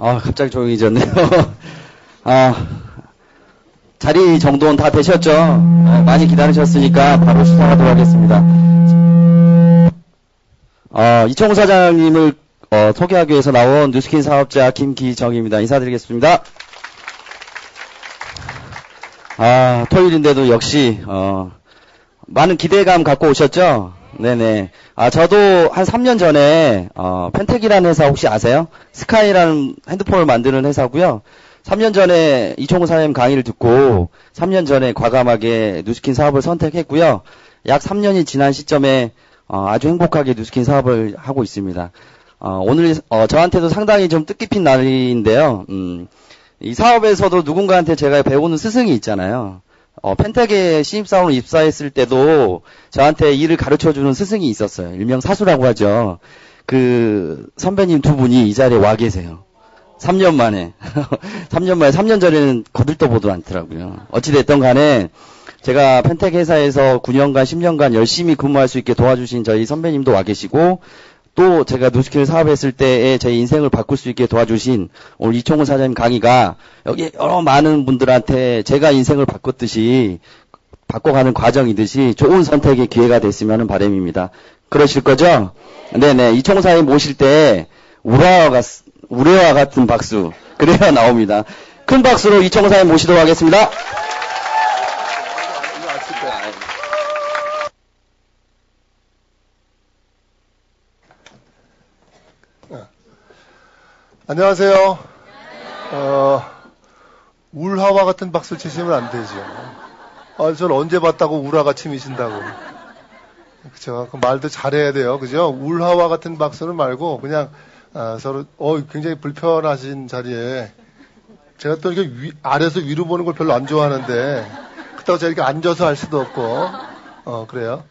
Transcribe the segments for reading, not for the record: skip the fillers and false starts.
갑자기 조용해졌네요. 자리 정도는 다 되셨죠? 많이 기다리셨으니까 바로 시작하도록 하겠습니다. 이청우 사장님을 소개하기 위해서 나온 뉴스킨 사업자 김기정입니다. 인사드리겠습니다. 토요일인데도 역시 많은 기대감 갖고 오셨죠? 네네. 저도 한 3년 전에 펜텍이라는 회사 혹시 아세요? 스카이라는 핸드폰을 만드는 회사고요. 3년 전에 이청우 사장님 강의를 듣고 3년 전에 과감하게 뉴스킨 사업을 선택했고요. 약 3년이 지난 시점에 아주 행복하게 뉴스킨 사업을 하고 있습니다. 오늘 저한테도 상당히 좀 뜻깊은 날인데요. 이 사업에서도 누군가한테 제가 배우는 스승이 있잖아요. 펜텍에 신입사원으로 입사했을 때도 저한테 일을 가르쳐주는 스승이 있었어요. 일명 사수라고 하죠. 그 선배님 두 분이 이 자리에 와 계세요. 3년 만에. 3년 전에는 거들떠보도 않더라고요. 어찌됐든 간에 제가 펜텍 회사에서 9년간, 10년간 열심히 근무할 수 있게 도와주신 저희 선배님도 와 계시고, 또 제가 뉴스킨 사업했을 때에 제 인생을 바꿀 수 있게 도와주신 오늘 이청우 사장님 강의가 여기 여러 많은 분들한테 제가 인생을 바꿔가는 과정이듯이 좋은 선택의 기회가 됐으면 하는 바람입니다. 그러실 거죠? 네네. 이청우 사장님 모실 때 우레와 같은 박수. 그래야 나옵니다. 큰 박수로 이청우 사장님 모시도록 하겠습니다. 안녕하세요. 울화와 같은 박수를 치시면 안 되죠. 저를 언제 봤다고 울화가 치미신다고. 그쵸. 그 말도 잘해야 돼요. 그죠? 울화와 같은 박수는 말고, 그냥, 서로, 굉장히 불편하신 자리에, 제가 또 이렇게 아래에서 위로 보는 걸 별로 안 좋아하는데, 그렇다고 제가 이렇게 앉아서 할 수도 없고, 그래요.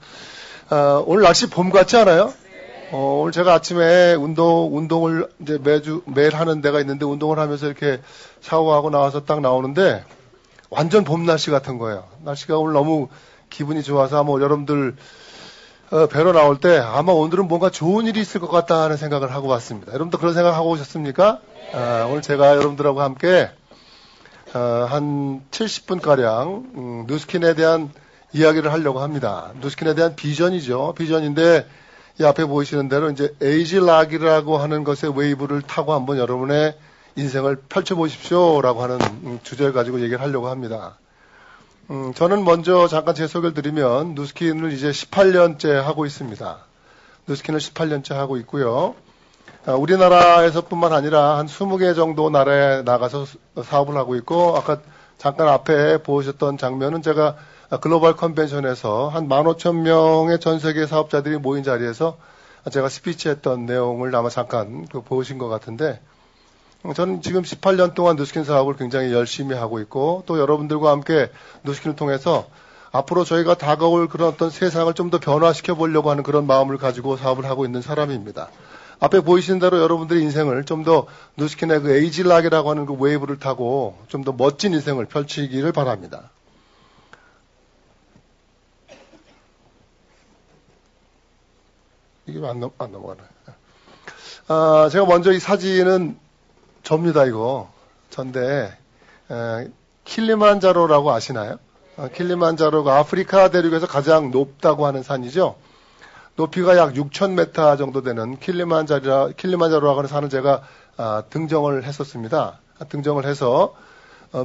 오늘 날씨 봄 같지 않아요? 오늘 제가 아침에 운동을 이제 매일 하는 데가 있는데 운동을 하면서 이렇게 샤워하고 나와서 딱 나오는데 완전 봄 날씨 같은 거예요. 날씨가 오늘 너무 기분이 좋아서 아마 여러분들 뵈러 나올 때 아마 오늘은 뭔가 좋은 일이 있을 것 같다 하는 생각을 하고 왔습니다. 여러분도 그런 생각하고 오셨습니까? 오늘 제가 여러분들하고 함께 한 70분가량 뉴스킨에 대한 이야기를 하려고 합니다. 뉴스킨에 대한 비전이죠. 비전인데 이 앞에 보이시는 대로 이제 에이지락이라고 하는 것의 웨이브를 타고 한번 여러분의 인생을 펼쳐보십시오라고 하는 주제를 가지고 얘기를 하려고 합니다. 저는 먼저 잠깐 제 소개를 드리면 뉴스킨을 이제 18년째 하고 있습니다. 뉴스킨을 18년째 하고 있고요. 우리나라에서뿐만 아니라 한 20개 정도 나라에 나가서 사업을 하고 있고, 아까 잠깐 앞에 보셨던 장면은 제가 글로벌 컨벤션에서 한 15,000명의 전 세계 사업자들이 모인 자리에서 제가 스피치했던 내용을 아마 잠깐 보신 것 같은데, 저는 지금 18년 동안 뉴스킨 사업을 굉장히 열심히 하고 있고, 또 여러분들과 함께 뉴스킨을 통해서 앞으로 저희가 다가올 그런 어떤 세상을 좀 더 변화시켜 보려고 하는 그런 마음을 가지고 사업을 하고 있는 사람입니다. 앞에 보이시는 대로 여러분들의 인생을 좀 더 뉴스킨의 그 에이지락이라고 하는 그 웨이브를 타고 좀 더 멋진 인생을 펼치기를 바랍니다. 이게 왜 안 넘어가네. 제가 먼저 이 사진은 접니다, 이거. 전데, 킬리만자로라고 아시나요? 킬리만자로가 아프리카 대륙에서 가장 높다고 하는 산이죠. 높이가 약 6,000m 정도 되는 킬리만자로라고 하는 산을 제가 등정을 했었습니다. 등정을 해서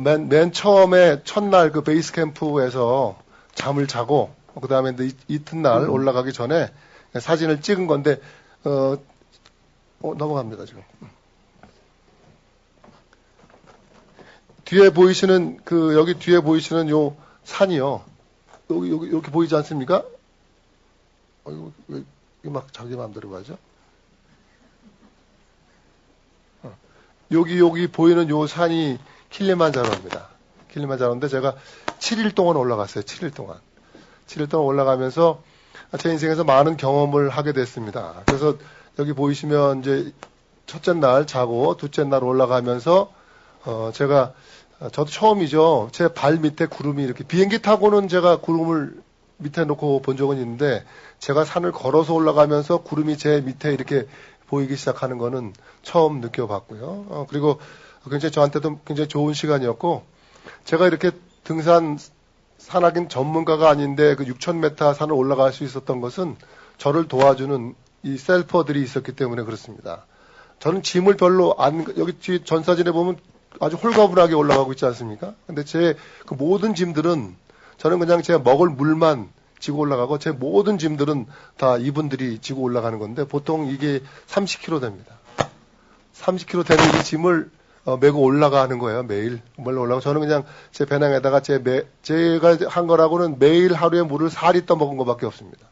맨 처음에 첫날 그 베이스 캠프에서 잠을 자고 그 다음에 이튿날 올라가기 전에 사진을 찍은 건데 넘어갑니다 지금. 뒤에 보이시는 여기 뒤에 보이시는 요 산이요. 여기 이렇게 보이지 않습니까? 왜 막 자기 마음대로 가죠? 여기 보이는 요 산이 킬리만자로입니다. 킬리만자로인데 제가 7일 동안 올라갔어요. 7일 동안 올라가면서 제 인생에서 많은 경험을 하게 됐습니다. 그래서 여기 보이시면 이제 첫째 날 자고 둘째 날 올라가면서 저도 처음이죠. 제 발 밑에 구름이 이렇게 비행기 타고는 제가 구름을 밑에 놓고 본 적은 있는데 제가 산을 걸어서 올라가면서 구름이 제 밑에 이렇게 보이기 시작하는 거는 처음 느껴봤고요. 그리고 굉장히 저한테도 굉장히 좋은 시간이었고, 제가 이렇게 등산 산악인 전문가가 아닌데 그 6,000m 산을 올라갈 수 있었던 것은 저를 도와주는 이 셀퍼들이 있었기 때문에 그렇습니다. 저는 짐을 별로 여기 전 사진에 보면 아주 홀가분하게 올라가고 있지 않습니까? 근데 제 그 모든 짐들은 저는 그냥 제가 먹을 물만 지고 올라가고 제 모든 짐들은 다 이분들이 지고 올라가는 건데 보통 이게 30kg 됩니다. 30kg 되는 이 짐을 메고 올라가는 거예요. 매일 물로 올라가고 저는 그냥 제 배낭에다가 제가 한 거라고는 매일 하루에 물을 4리터 먹은 것밖에 없습니다.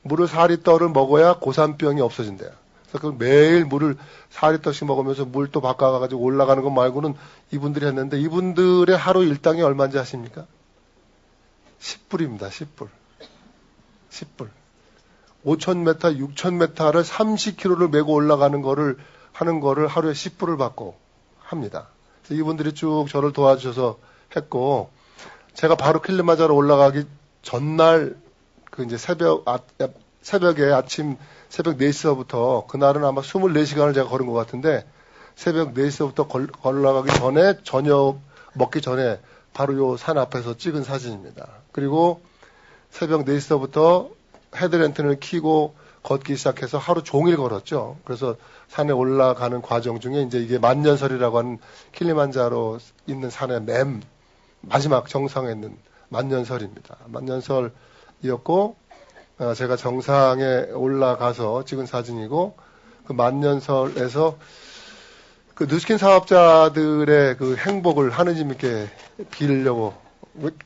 물을 4리터를 먹어야 고산병이 없어진대요. 그래서 그 매일 물을 4리터씩 먹으면서 물 또 바꿔가지고 올라가는 것 말고는 이분들이 했는데 이분들의 하루 일당이 얼마인지 아십니까? 10불입니다. 10불. 10불. 5,000m, 6,000m를 30km를 메고 올라가는 거를 하는 거를 하루에 10불을 받고 합니다. 그래서 이분들이 쭉 저를 도와주셔서 했고 제가 바로 킬리만자로 올라가기 전날 그 이제 새벽에 아침 새벽 4시서부터 그날은 아마 24시간을 제가 걸은 것 같은데 새벽 4시서부터 올라가기 전에 저녁 먹기 전에 바로 요 산 앞에서 찍은 사진입니다. 그리고 새벽 4시서부터 헤드랜턴을 켜고 걷기 시작해서 하루 종일 걸었죠. 그래서 산에 올라가는 과정 중에 이제 이게 만년설이라고 하는 킬리만자로 있는 산의 맨 마지막 정상에 있는 만년설입니다. 만년설이었고 제가 정상에 올라가서 찍은 사진이고 그 만년설에서 그 누스킨 사업자들의 그 행복을 하느님께 빌려고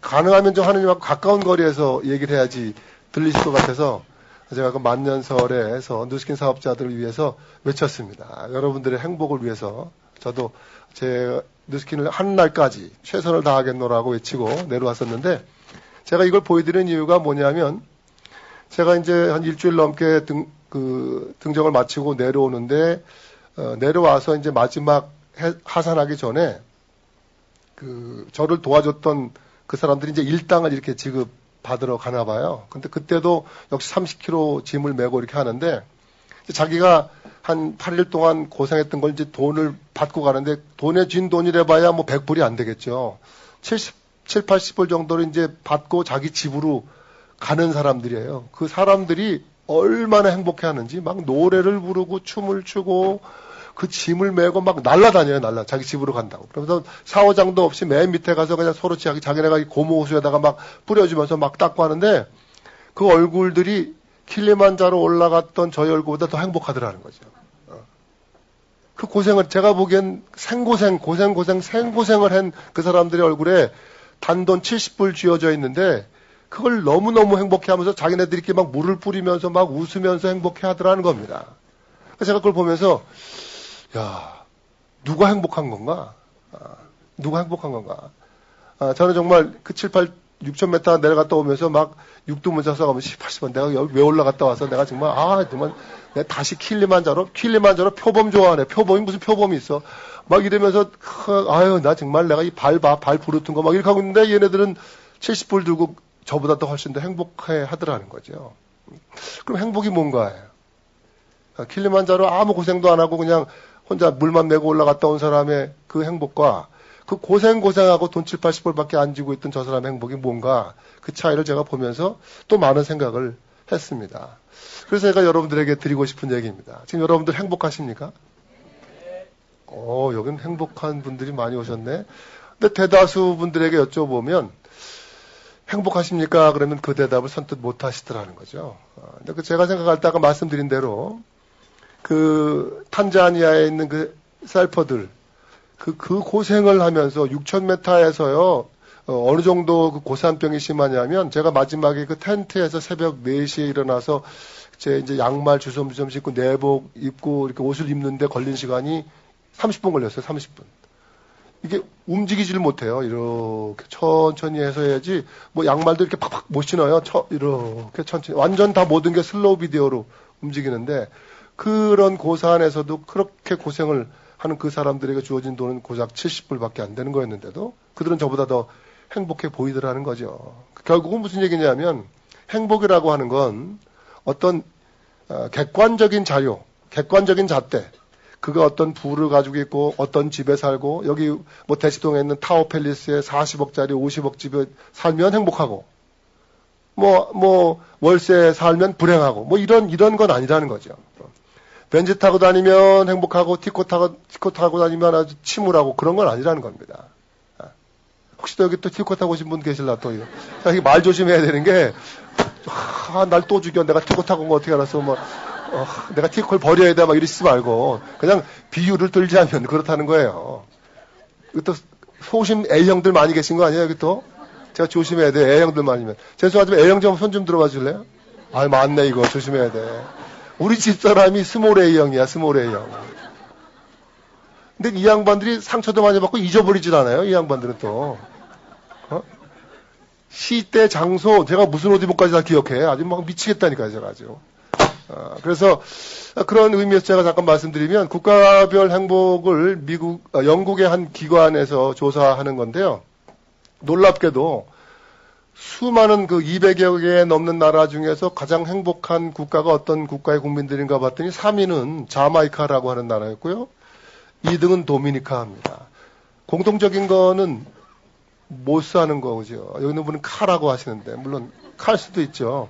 가능하면 좀 하느님하고 가까운 거리에서 얘기를 해야지 들리실 것 같아서 제가 그 만년설에서 누스킨 사업자들을 위해서 외쳤습니다. 여러분들의 행복을 위해서 저도 제 누스킨을 하는 날까지 최선을 다하겠노라고 외치고 내려왔었는데 제가 이걸 보여드리는 이유가 뭐냐면 제가 이제 한 일주일 넘게 등정을 마치고 내려오는데 내려와서 이제 마지막 하산하기 전에 저를 도와줬던 그 사람들이 이제 일당을 이렇게 지급받으러 가나 봐요. 근데 그때도 역시 30kg 짐을 메고 이렇게 하는데 자기가 한 8일 동안 고생했던 걸 이제 돈을 받고 가는데 돈에 쥔 돈이래 봐야 뭐 100불이 안 되겠죠. 70, 80불 정도를 이제 받고 자기 집으로 가는 사람들이에요. 그 사람들이 얼마나 행복해 하는지 막 노래를 부르고 춤을 추고 그 짐을 메고 막 날라다녀요. 자기 집으로 간다고. 그러면서 샤워장도 없이 맨 밑에 가서 그냥 서로 자기네가 고무 호수에다가 막 뿌려주면서 막 닦고 하는데 그 얼굴들이 킬리만자로 올라갔던 저희 얼굴보다 더 행복하더라는 거죠. 그 고생을 제가 보기엔 생고생을 한 그 사람들의 얼굴에 단돈 70불 쥐어져 있는데 그걸 너무너무 행복해 하면서 자기네들이 이렇게 막 물을 뿌리면서 막 웃으면서 행복해 하더라는 겁니다. 그래서 제가 그걸 보면서 야, 누가 행복한 건가? 누가 행복한 건가? 저는 정말 그 7, 8, 6,000m 내려갔다 오면서 막 육두문자 써가면 80번 내가 여기 왜 올라갔다 와서 내가 정말 정말 내가 다시 킬리만자로 표범 좋아하네. 표범이 무슨 표범이 있어. 막 이러면서 나 정말 내가 이 발 부르튼 거 막 이렇게 하고 있는데 얘네들은 70불 들고 저보다 더 훨씬 더 행복해 하더라는 거죠. 그럼 행복이 뭔가예요? 킬리만자로 아무 고생도 안 하고 그냥 혼자 물만 메고 올라갔다 온 사람의 그 행복과 그 고생하고 돈 7, 80불밖에 안 지고 있던 저 사람의 행복이 뭔가 그 차이를 제가 보면서 또 많은 생각을 했습니다. 그래서 제가 여러분들에게 드리고 싶은 얘기입니다. 지금 여러분들 행복하십니까? 여긴 행복한 분들이 많이 오셨네. 근데 대다수 분들에게 여쭤보면 행복하십니까? 그러면 그 대답을 선뜻 못 하시더라는 거죠. 근데 제가 생각할 때 아까 말씀드린 대로 그 탄자니아에 있는 그 셀퍼들 그 고생을 하면서 6,000m에서요 어느 정도 그 고산병이 심하냐면 제가 마지막에 그 텐트에서 새벽 4시에 일어나서 이제 양말 주섬주섬 신고 내복 입고 이렇게 옷을 입는데 걸린 시간이 30분 걸렸어요. 30분. 이게 움직이지를 못해요. 이렇게 천천히 해서 해야지 뭐 양말도 이렇게 팍팍 못 신어요. 이렇게 천천히 완전 다 모든 게 슬로우 비디오로 움직이는데 그런 고산에서도 그렇게 고생을 하는 그 사람들에게 주어진 돈은 고작 70불밖에 안 되는 거였는데도 그들은 저보다 더 행복해 보이더라는 거죠. 결국은 무슨 얘기냐면 행복이라고 하는 건 어떤 객관적인 자료, 객관적인 잣대. 그가 어떤 부를 가지고 있고 어떤 집에 살고 여기 뭐 대치동에 있는 타워팰리스에 40억짜리 50억 집에 살면 행복하고 뭐 월세 살면 불행하고 뭐 이런 건 아니라는 거죠. 벤츠 타고 다니면 행복하고 티코 타고 다니면 아주 침울하고 그런 건 아니라는 겁니다. 혹시 또 여기 또 티코 타고 오신 분 계실라 또 이거 말 조심해야 되는 게 날 또 죽여 내가 티코 타고 온 거 어떻게 알았어 뭐 내가 티코를 버려야 돼 막 이러시지 말고 그냥 비유를 들자면 그렇다는 거예요. 또 소심 A형들 많이 계신 거 아니에요 여기 또? 제가 조심해야 돼 A형들만이면. 죄송하지만 A형 좀 손 좀 들어봐 줄래요? 아 맞네 이거 조심해야 돼. 우리 집사람이 스몰 A형이야 스몰 A형. 근데 이 양반들이 상처도 많이 받고 잊어버리질 않아요 이 양반들은 또. 시대 장소 제가 무슨 옷 입을까지 다 기억해. 아주 막 미치겠다니까요 제가 아주. 그래서 그런 의미에서 제가 잠깐 말씀드리면 국가별 행복을 영국의 한 기관에서 조사하는 건데요. 놀랍게도 수많은 그 200여 개 넘는 나라 중에서 가장 행복한 국가가 어떤 국가의 국민들인가 봤더니 3위는 자마이카라고 하는 나라였고요. 2등은 도미니카입니다. 공통적인 거는 못 사는 거죠. 여기 있는 분은 카라고 하시는데 물론 칼 수도 있죠.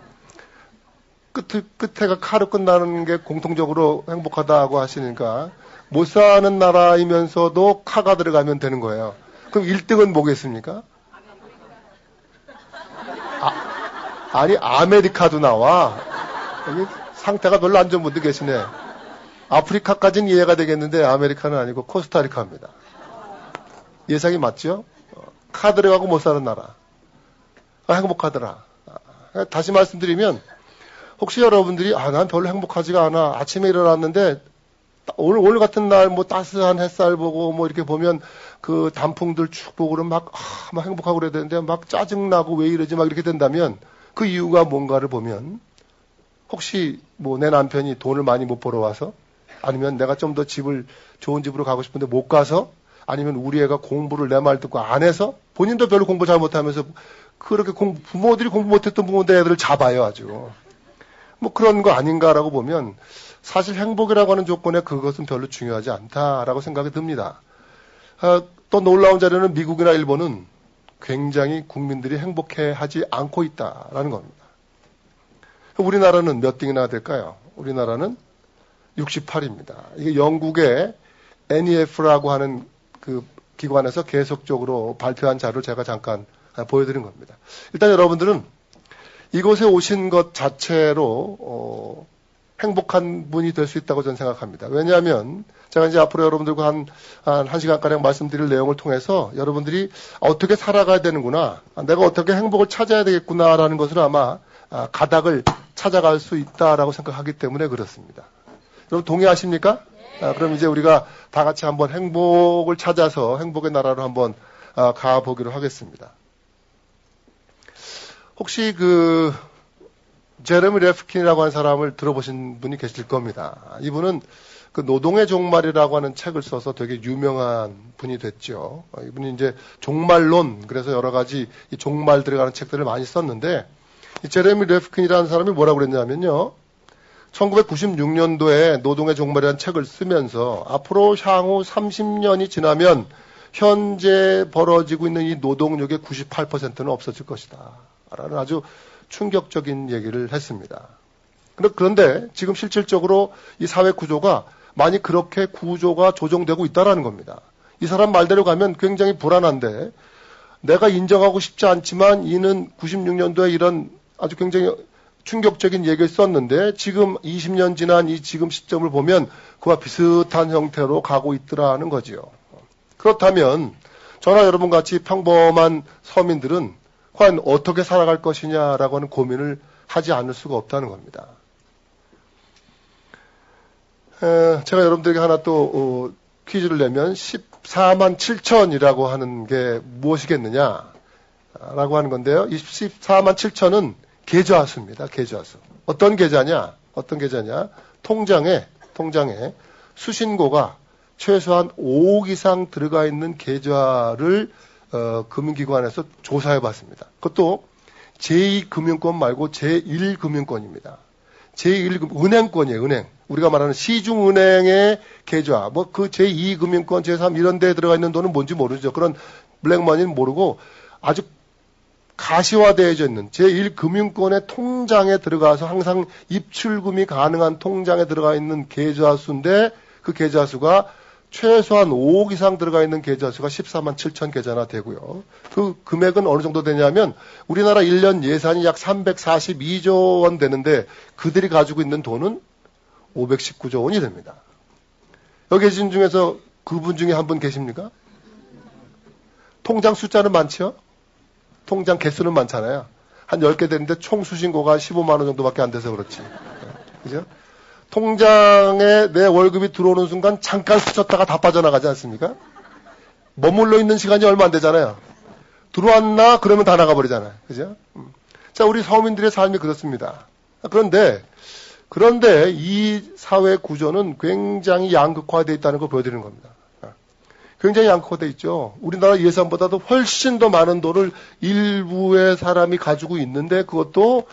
끝에가 카로 끝나는 게 공통적으로 행복하다고 하시니까 못 사는 나라이면서도 카가 들어가면 되는 거예요. 그럼 1등은 뭐겠습니까? 아니 아메리카도 나와. 여기 상태가 별로 안 좋은 분들 계시네. 아프리카까지는 이해가 되겠는데 아메리카는 아니고 코스타리카입니다. 예상이 맞죠? 카 들어가고 못 사는 나라. 행복하더라. 다시 말씀드리면 혹시 여러분들이 난 별로 행복하지가 않아. 아침에 일어났는데 오늘 같은 날 뭐 따스한 햇살 보고 뭐 이렇게 보면 그 단풍들 쭉 보고 그러면 막 행복하고 그래야 되는데 막 짜증나고 왜 이러지 막 이렇게 된다면 그 이유가 뭔가를 보면 혹시 뭐 내 남편이 돈을 많이 못 벌어와서 아니면 내가 좀 더 좋은 집으로 가고 싶은데 못 가서 아니면 우리 애가 공부를 내 말 듣고 안 해서 본인도 별로 공부 잘 못하면서 그렇게 부모들이 공부 못했던 부모들 애들을 잡아요 아주. 뭐 그런 거 아닌가라고 보면 사실 행복이라고 하는 조건에 그것은 별로 중요하지 않다라고 생각이 듭니다. 또 놀라운 자료는 미국이나 일본은 굉장히 국민들이 행복해하지 않고 있다라는 겁니다. 우리나라는 몇 등이나 될까요? 우리나라는 68입니다. 이게 영국의 NEF라고 하는 그 기관에서 계속적으로 발표한 자료를 제가 잠깐 보여드린 겁니다. 일단 여러분들은 이곳에 오신 것 자체로 행복한 분이 될 수 있다고 저는 생각합니다. 왜냐하면 제가 이제 앞으로 여러분들과 한 시간가량 말씀드릴 내용을 통해서 여러분들이 어떻게 살아가야 되는구나, 내가 어떻게 행복을 찾아야 되겠구나라는 것을 아마 가닥을 찾아갈 수 있다라고 생각하기 때문에 그렇습니다. 여러분 동의하십니까? 그럼 이제 우리가 다 같이 한번 행복을 찾아서 행복의 나라로 한번 가보기로 하겠습니다. 혹시 제레미 레프킨이라고 하는 사람을 들어보신 분이 계실 겁니다. 이분은 그 노동의 종말이라고 하는 책을 써서 되게 유명한 분이 됐죠. 이분이 이제 종말론, 그래서 여러 가지 이 종말 들어가는 책들을 많이 썼는데, 이 제레미 레프킨이라는 사람이 뭐라고 그랬냐면요. 1996년도에 노동의 종말이라는 책을 쓰면서 앞으로 향후 30년이 지나면 현재 벌어지고 있는 이 노동력의 98%는 없어질 것이다. 라는 아주 충격적인 얘기를 했습니다. 그런데 지금 실질적으로 이 사회 구조가 많이 그렇게 구조가 조정되고 있다는 겁니다. 이 사람 말대로 가면 굉장히 불안한데 내가 인정하고 싶지 않지만 이는 96년도에 이런 아주 굉장히 충격적인 얘기를 썼는데 지금 20년 지난 이 지금 시점을 보면 그와 비슷한 형태로 가고 있더라는 거지요. 그렇다면 저나 여러분 같이 평범한 서민들은 과연 어떻게 살아갈 것이냐라고 하는 고민을 하지 않을 수가 없다는 겁니다. 제가 여러분들에게 하나 또 퀴즈를 내면 14만 7천이라고 하는 게 무엇이겠느냐라고 하는 건데요. 이 14만 7천은 계좌수입니다. 계좌수. 어떤 계좌냐? 통장에 수신고가 최소한 5억 이상 들어가 있는 계좌를 금융기관에서 조사해 봤습니다. 그것도 제2금융권 말고 제1금융권입니다. 제1금 은행권이에요. 은행. 우리가 말하는 시중은행의 계좌, 뭐 그 제2금융권, 제3 이런 데에 들어가 있는 돈은 뭔지 모르죠. 그런 블랙머니는 모르고 아주 가시화되어져 있는 제1금융권의 통장에 들어가서 항상 입출금이 가능한 통장에 들어가 있는 계좌수인데 그 계좌수가 최소한 5억 이상 들어가 있는 계좌수가 14만 7천 계좌나 되고요. 그 금액은 어느 정도 되냐면 우리나라 1년 예산이 약 342조 원 되는데 그들이 가지고 있는 돈은 519조 원이 됩니다. 여기 계신 중에서 그분 중에 한 분 계십니까? 통장 숫자는 많죠? 통장 개수는 많잖아요. 한 10개 되는데 총 수신고가 한 15만 원 정도밖에 안 돼서 그렇지. 그죠? 통장에 내 월급이 들어오는 순간 잠깐 스쳤다가 다 빠져나가지 않습니까? 머물러 있는 시간이 얼마 안 되잖아요. 들어왔나? 그러면 다 나가버리잖아요. 그죠? 자, 우리 서민들의 삶이 그렇습니다. 그런데 이 사회 구조는 굉장히 양극화되어 있다는 걸 보여드리는 겁니다. 굉장히 양극화되어 있죠. 우리나라 예산보다도 훨씬 더 많은 돈을 일부의 사람이 가지고 있는데 그것도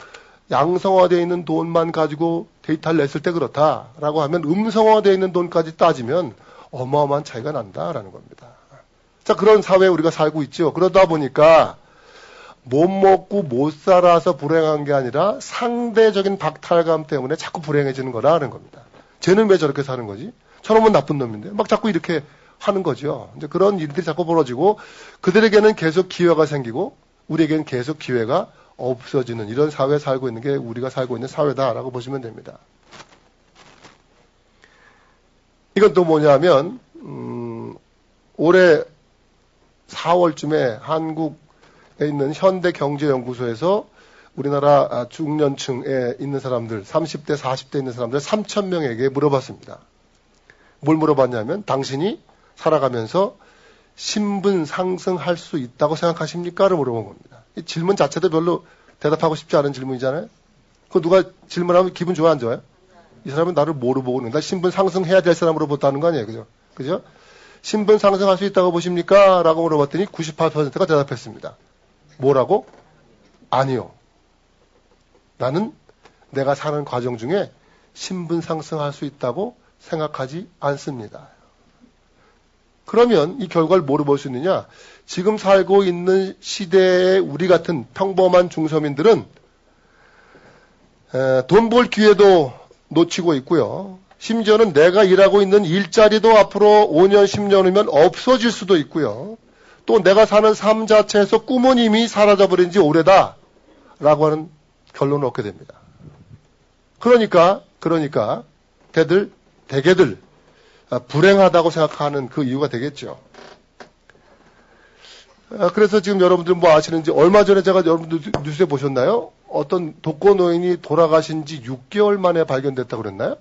양성화되어 있는 돈만 가지고 데이터를 냈을 때 그렇다라고 하면 음성화되어 있는 돈까지 따지면 어마어마한 차이가 난다라는 겁니다. 자, 그런 사회에 우리가 살고 있죠. 그러다 보니까 못 먹고 못 살아서 불행한 게 아니라 상대적인 박탈감 때문에 자꾸 불행해지는 거라는 겁니다. 쟤는 왜 저렇게 사는 거지? 저놈은 나쁜 놈인데 막 자꾸 이렇게 하는 거죠. 이제 그런 일들이 자꾸 벌어지고 그들에게는 계속 기회가 생기고 우리에게는 계속 기회가 없어지는 이런 사회에 살고 있는 게 우리가 살고 있는 사회다라고 보시면 됩니다. 이건 또 뭐냐면 올해 4월쯤에 한국에 있는 현대경제연구소에서 우리나라 중년층에 있는 사람들 30대 40대 있는 사람들 3,000명에게 물어봤습니다. 뭘 물어봤냐면 당신이 살아가면서 신분 상승할 수 있다고 생각하십니까?를 물어본 겁니다. 이 질문 자체도 별로 대답하고 싶지 않은 질문이잖아요. 그 누가 질문하면 기분 좋아 안 좋아요? 이 사람은 나를 뭐로 보고 있는 거야? 나 신분 상승해야 될 사람으로 봤다는 거 아니에요. 그죠? 그죠? 신분 상승할 수 있다고 보십니까? 라고 물어봤더니 98%가 대답했습니다. 뭐라고? 아니요. 나는 내가 사는 과정 중에 신분 상승할 수 있다고 생각하지 않습니다. 그러면 이 결과를 뭐로 볼 수 있느냐? 지금 살고 있는 시대에 우리 같은 평범한 중서민들은 돈 벌 기회도 놓치고 있고요. 심지어는 내가 일하고 있는 일자리도 앞으로 5년, 10년 후면 없어질 수도 있고요. 또 내가 사는 삶 자체에서 꿈은 이미 사라져버린 지 오래다 라고 하는 결론을 얻게 됩니다. 그러니까 대개들 불행하다고 생각하는 그 이유가 되겠죠. 그래서 지금 여러분들 뭐 아시는지 얼마 전에 제가 여러분들 뉴스에 보셨나요? 어떤 독거노인이 돌아가신 지 6개월 만에 발견됐다고 그랬나요?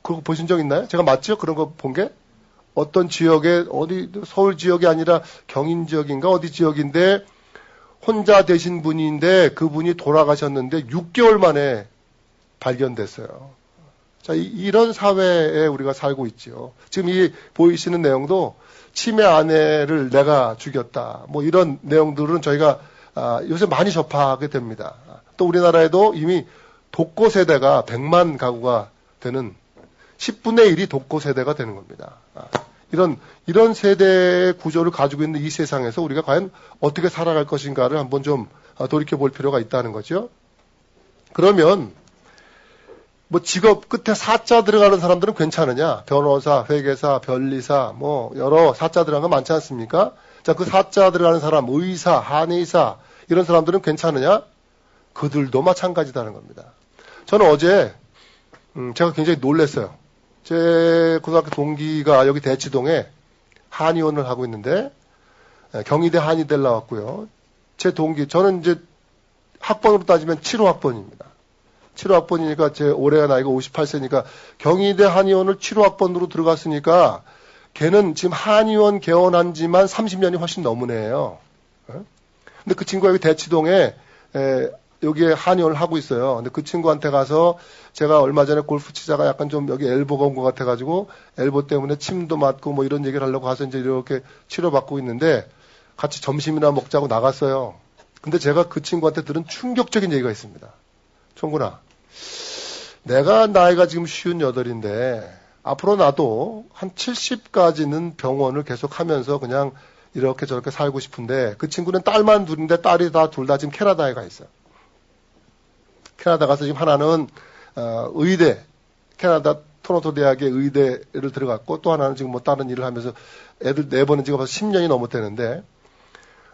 그거 보신 적 있나요? 제가 맞죠? 그런 거 본 게? 어떤 지역에 어디 서울 지역이 아니라 경인 지역인가 어디 지역인데 혼자 되신 분인데 그분이 돌아가셨는데 6개월 만에 발견됐어요. 자, 이런 사회에 우리가 살고 있죠. 지금 이 보이시는 내용도 치매 아내를 내가 죽였다. 뭐 이런 내용들은 저희가 요새 많이 접하게 됩니다. 또 우리나라에도 이미 독거 세대가 100만 가구가 되는 10분의 1이 독거 세대가 되는 겁니다. 이런 세대의 구조를 가지고 있는 이 세상에서 우리가 과연 어떻게 살아갈 것인가를 한번 좀 돌이켜볼 필요가 있다는 거죠. 그러면 뭐 직업 끝에 사자 들어가는 사람들은 괜찮으냐? 변호사, 회계사, 변리사, 뭐 여러 사자 들어간 거 많지 않습니까? 자, 그 사자 들어가는 사람, 의사, 한의사 이런 사람들은 괜찮으냐? 그들도 마찬가지다는 겁니다. 저는 어제 제가 굉장히 놀랐어요. 제 고등학교 동기가 여기 대치동에 한의원을 하고 있는데 경희대 한의대를 나왔고요. 제 동기, 저는 이제 학번으로 따지면 7호 학번입니다. 7호 학번이니까 제 올해가 나이가 58세니까 경희대 한의원을 7호 학번으로 들어갔으니까 걔는 지금 한의원 개원한 지만 30년이 훨씬 넘은 애예요. 근데 그 친구가 여기 대치동에 여기에 한의원을 하고 있어요. 근데 그 친구한테 가서 제가 얼마 전에 골프 치다가 약간 좀 여기 엘보가 온 것 같아가지고 엘보 때문에 침도 맞고 뭐 이런 얘기를 하려고 가서 이제 이렇게 치료받고 있는데 같이 점심이나 먹자고 나갔어요. 근데 제가 그 친구한테 들은 충격적인 얘기가 있습니다. 총구나, 내가 나이가 지금 58인데 앞으로 나도 한 70까지는 병원을 계속 하면서 그냥 이렇게 저렇게 살고 싶은데 그 친구는 딸만 둘인데 딸이 둘 다 지금 캐나다에 가 있어요. 캐나다 가서 지금 하나는 의대, 캐나다 토론토 대학의 의대를 들어갔고 또 하나는 지금 뭐 다른 일을 하면서 애들 4번은 지금 벌써 10년이 넘었다는데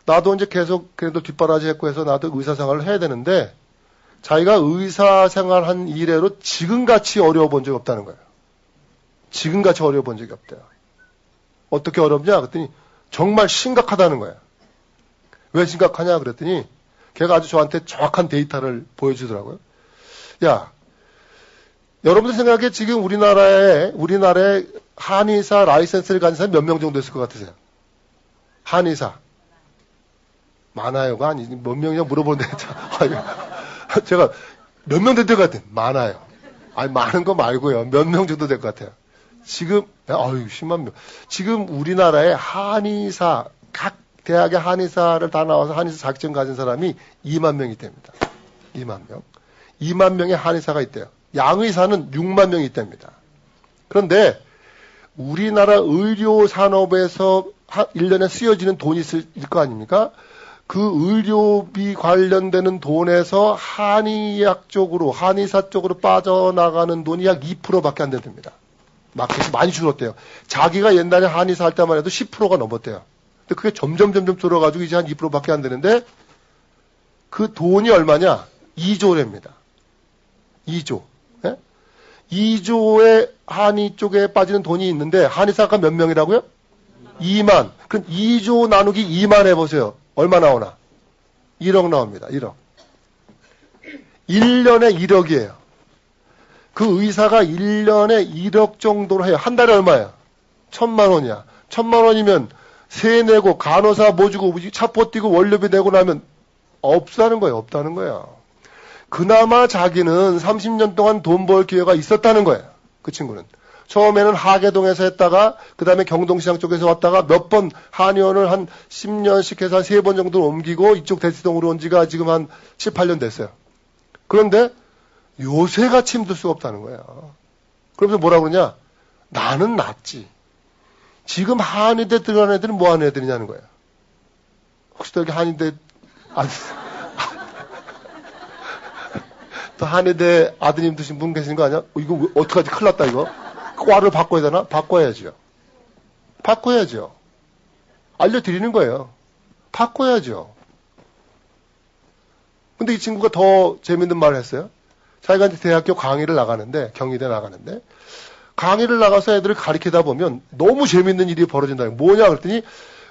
나도 이제 계속 그래도 뒷바라지 했고 해서 나도 의사 생활을 해야 되는데 자기가 의사 생활한 이래로 지금같이 어려워 본 적이 없다는 거예요. 지금같이 어려워 본 적이 없대요. 어떻게 어렵냐? 그랬더니 정말 심각하다는 거예요. 왜 심각하냐? 그랬더니 걔가 아주 저한테 정확한 데이터를 보여주더라고요. 야, 여러분들 생각에 지금 우리나라에 한의사 라이센스를 가진 사람이 몇 명 정도 있을 것 같으세요? 한의사. 많아요가 아니, 몇 명이냐 물어보는데, 제가 몇 명 될 것 같아요? 많아요. 아니, 많은 거 말고요. 몇 명 정도 될 것 같아요. 지금, 10만 명. 지금 우리나라에 한의사, 각 대학의 한의사를 다 나와서 한의사 자격증 가진 사람이 2만 명이 됩니다. 2만 명. 2만 명의 한의사가 있대요. 양의사는 6만 명이 있답니다. 그런데 우리나라 의료 산업에서 1년에 쓰여지는 돈이 있을 거 아닙니까? 그 의료비 관련되는 돈에서 한의학 쪽으로, 한의사 쪽으로 빠져나가는 돈이 약 2%밖에 안 된답니다. 마켓이 많이 줄었대요. 자기가 옛날에 한의사 할 때만 해도 10%가 넘었대요. 근데 그게 점점 줄어가지고 이제 한 2%밖에 안 되는데 그 돈이 얼마냐? 2조랍니다. 2조. 예? 2조의 한의 쪽에 빠지는 돈이 있는데 한의사가 몇 명이라고요? 2만. 그럼 2조 나누기 2만 해보세요. 얼마 나오나? 1억 나옵니다. 1억. 1년에 1억이에요. 그 의사가 1년에 1억 정도로 해요. 한 달에 얼마야? 1,000만 원이야. 1,000만 원이면 세 내고 간호사 뭐 주고 차포 띄고 원료비 내고 나면 없다는 거예요. 없다는 거야. 그나마 자기는 30년 동안 돈 벌 기회가 있었다는 거예요. 그 친구는. 처음에는 하계동에서 했다가 그 다음에 경동시장 쪽에서 왔다가 몇 번 한의원을 한 10년씩 해서 한 3번 정도 옮기고 이쪽 대치동으로 온 지가 지금 한 7, 8년 됐어요. 그런데 요새같이 힘들 수가 없다는 거예요. 그러면서 뭐라 그러냐? 나는 낫지. 지금 한의대 들어간 애들은 뭐 하는 애들이냐는 거예요. 혹시 또 여기 한의대 또 한의대 아드님 두신 분 계시는 거 아니야? 이거 어떡하지? 큰일 났다 이거. 과를 바꿔야 되나? 바꿔야죠. 바꿔야죠. 알려드리는 거예요. 바꿔야죠. 근데 이 친구가 더 재밌는 말을 했어요. 자기가 이제 대학교 강의를 나가는데, 경희대 나가는데, 강의를 나가서 애들을 가르치다 보면 너무 재밌는 일이 벌어진다. 뭐냐? 그랬더니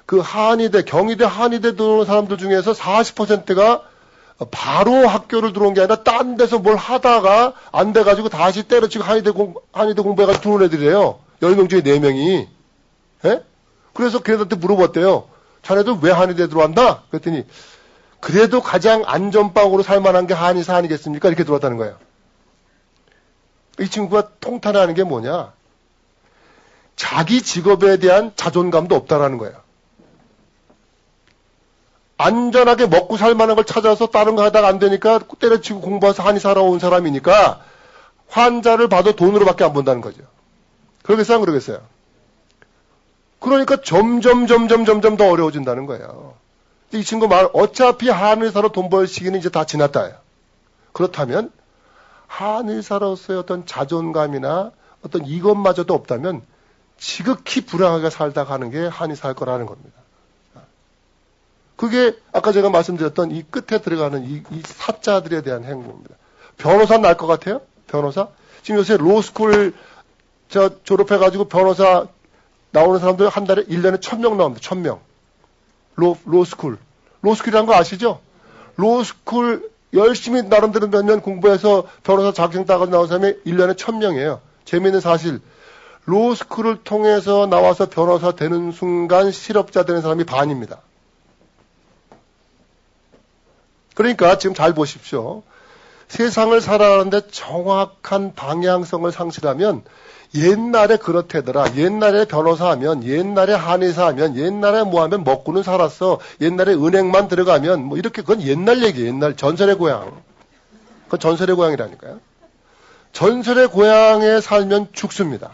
그 한의대, 경희대 한의대 들어온 사람들 중에서 40%가 바로 학교를 들어온 게 아니라 딴 데서 뭘 하다가 안 돼가지고 다시 때려치고 한의대 공부해가지고 들어온 애들이에요. 10명 중에 4명이. 예? 그래서 걔네들한테 물어봤대요. 자네들 왜 한의대 들어왔나? 그랬더니 그래도 가장 안전빵으로 살만한 게 한의사 아니겠습니까? 이렇게 들어왔다는 거예요. 이 친구가 통탄하는 게 뭐냐? 자기 직업에 대한 자존감도 없다라는 거예요. 안전하게 먹고 살만한 걸 찾아서 다른 거 하다가 안 되니까 때려치고 공부해서 한의사로 온 사람이니까 환자를 봐도 돈으로밖에 안 본다는 거죠. 그러겠어요? 안 그러겠어요? 그러니까 점점 더 어려워진다는 거예요. 이 친구 말 어차피 한의사로 돈 벌 시기는 이제 다 지났다. 그렇다면 한의사로서의 어떤 자존감이나 어떤 이것마저도 없다면 지극히 불행하게 살다 가는 게 한의사일 거라는 겁니다. 그게 아까 제가 말씀드렸던 이 끝에 들어가는 이 사자들에 대한 행보입니다. 변호사 날 것 같아요? 변호사? 지금 요새 로스쿨 졸업해가지고 변호사 나오는 사람들 한 달에 1년에 1,000명 나옵니다. 1,000명. 로스쿨. 로스쿨이라는 거 아시죠? 로스쿨 열심히 나름대로 몇 년 공부해서 변호사 자격증 따가지고 나온 사람이 1년에 1,000명이에요. 재미있는 사실. 로스쿨을 통해서 나와서 변호사 되는 순간 실업자 되는 사람이 반입니다. 그러니까 지금 잘 보십시오. 세상을 살아가는데 정확한 방향성을 상실하면 옛날에 그렇대더라. 옛날에 변호사하면, 옛날에 한의사하면, 옛날에 뭐하면 먹고는 살았어. 옛날에 은행만 들어가면 뭐 이렇게 그건 옛날 얘기예요. 옛날 전설의 고향. 그건 전설의 고향이라니까요. 전설의 고향에 살면 죽습니다.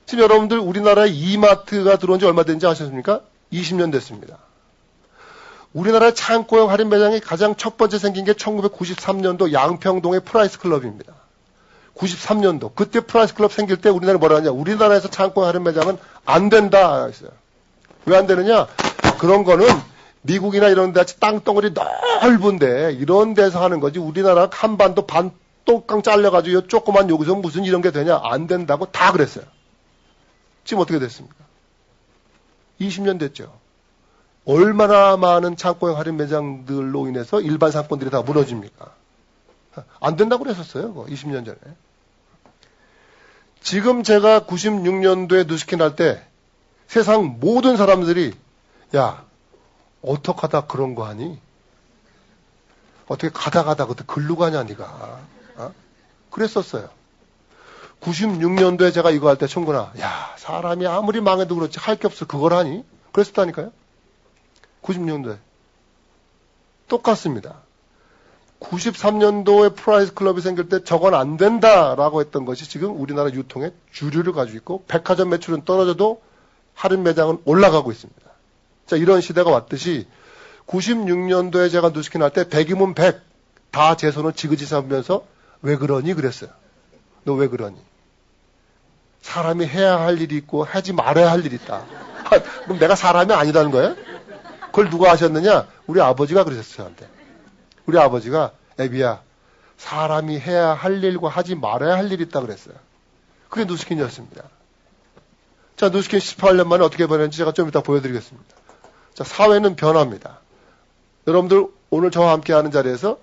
지금 여러분들 우리나라에 이마트가 들어온 지 얼마 된지 아셨습니까? 20년 됐습니다. 우리나라 창고형 할인 매장이 가장 첫 번째 생긴 게 1993년도 양평동의 프라이스 클럽입니다. 93년도. 그때 프라이스 클럽 생길 때 우리나라에 뭐라 하냐. 우리나라에서 창고형 할인 매장은 안 된다 했어요. 왜 안 되느냐? 그런 거는 미국이나 이런 데 같이 땅덩어리 넓은데 이런 데서 하는 거지. 우리나라 한반도 반 똥깡 잘려가지고 요 조그만 여기서 무슨 이런 게 되냐. 안 된다고 다 그랬어요. 지금 어떻게 됐습니까? 20년 됐죠. 얼마나 많은 창고형 할인 매장들로 인해서 일반 상권들이 다 무너집니까? 안 된다고 그랬었어요. 20년 전에. 지금 제가 96년도에 누스킨 할 때 세상 모든 사람들이 야, 어떻게 하다 그런 거 하니? 어떻게 가다 그때 글로 가냐 니가? 어? 그랬었어요. 96년도에 제가 이거 할 때 청구나 야, 사람이 아무리 망해도 그렇지 할 게 없어 그걸 하니? 그랬었다니까요. 90년도에. 똑같습니다. 93년도에 프라이스 클럽이 생길 때 저건 안 된다라고 했던 것이 지금 우리나라 유통의 주류를 가지고 있고 백화점 매출은 떨어져도 할인 매장은 올라가고 있습니다. 자, 이런 시대가 왔듯이 96년도에 제가 누스킨 할 때 100이면 100 다 제 손을 지그지 잡으면서 왜 그러니 그랬어요. 너 왜 그러니? 사람이 해야 할 일이 있고 하지 말아야 할 일이 있다. 그럼 내가 사람이 아니라는 거예요? 그걸 누가 하셨느냐? 우리 아버지가 그러셨어요. 저한테. 우리 아버지가 애비야 사람이 해야 할 일과 하지 말아야 할 일이 있다 그랬어요. 그게 누스킨이었습니다. 자, 누스킨 18년 만에 어떻게 변했는지 제가 좀 이따 보여드리겠습니다. 자, 사회는 변합니다. 여러분들 오늘 저와 함께 하는 자리에서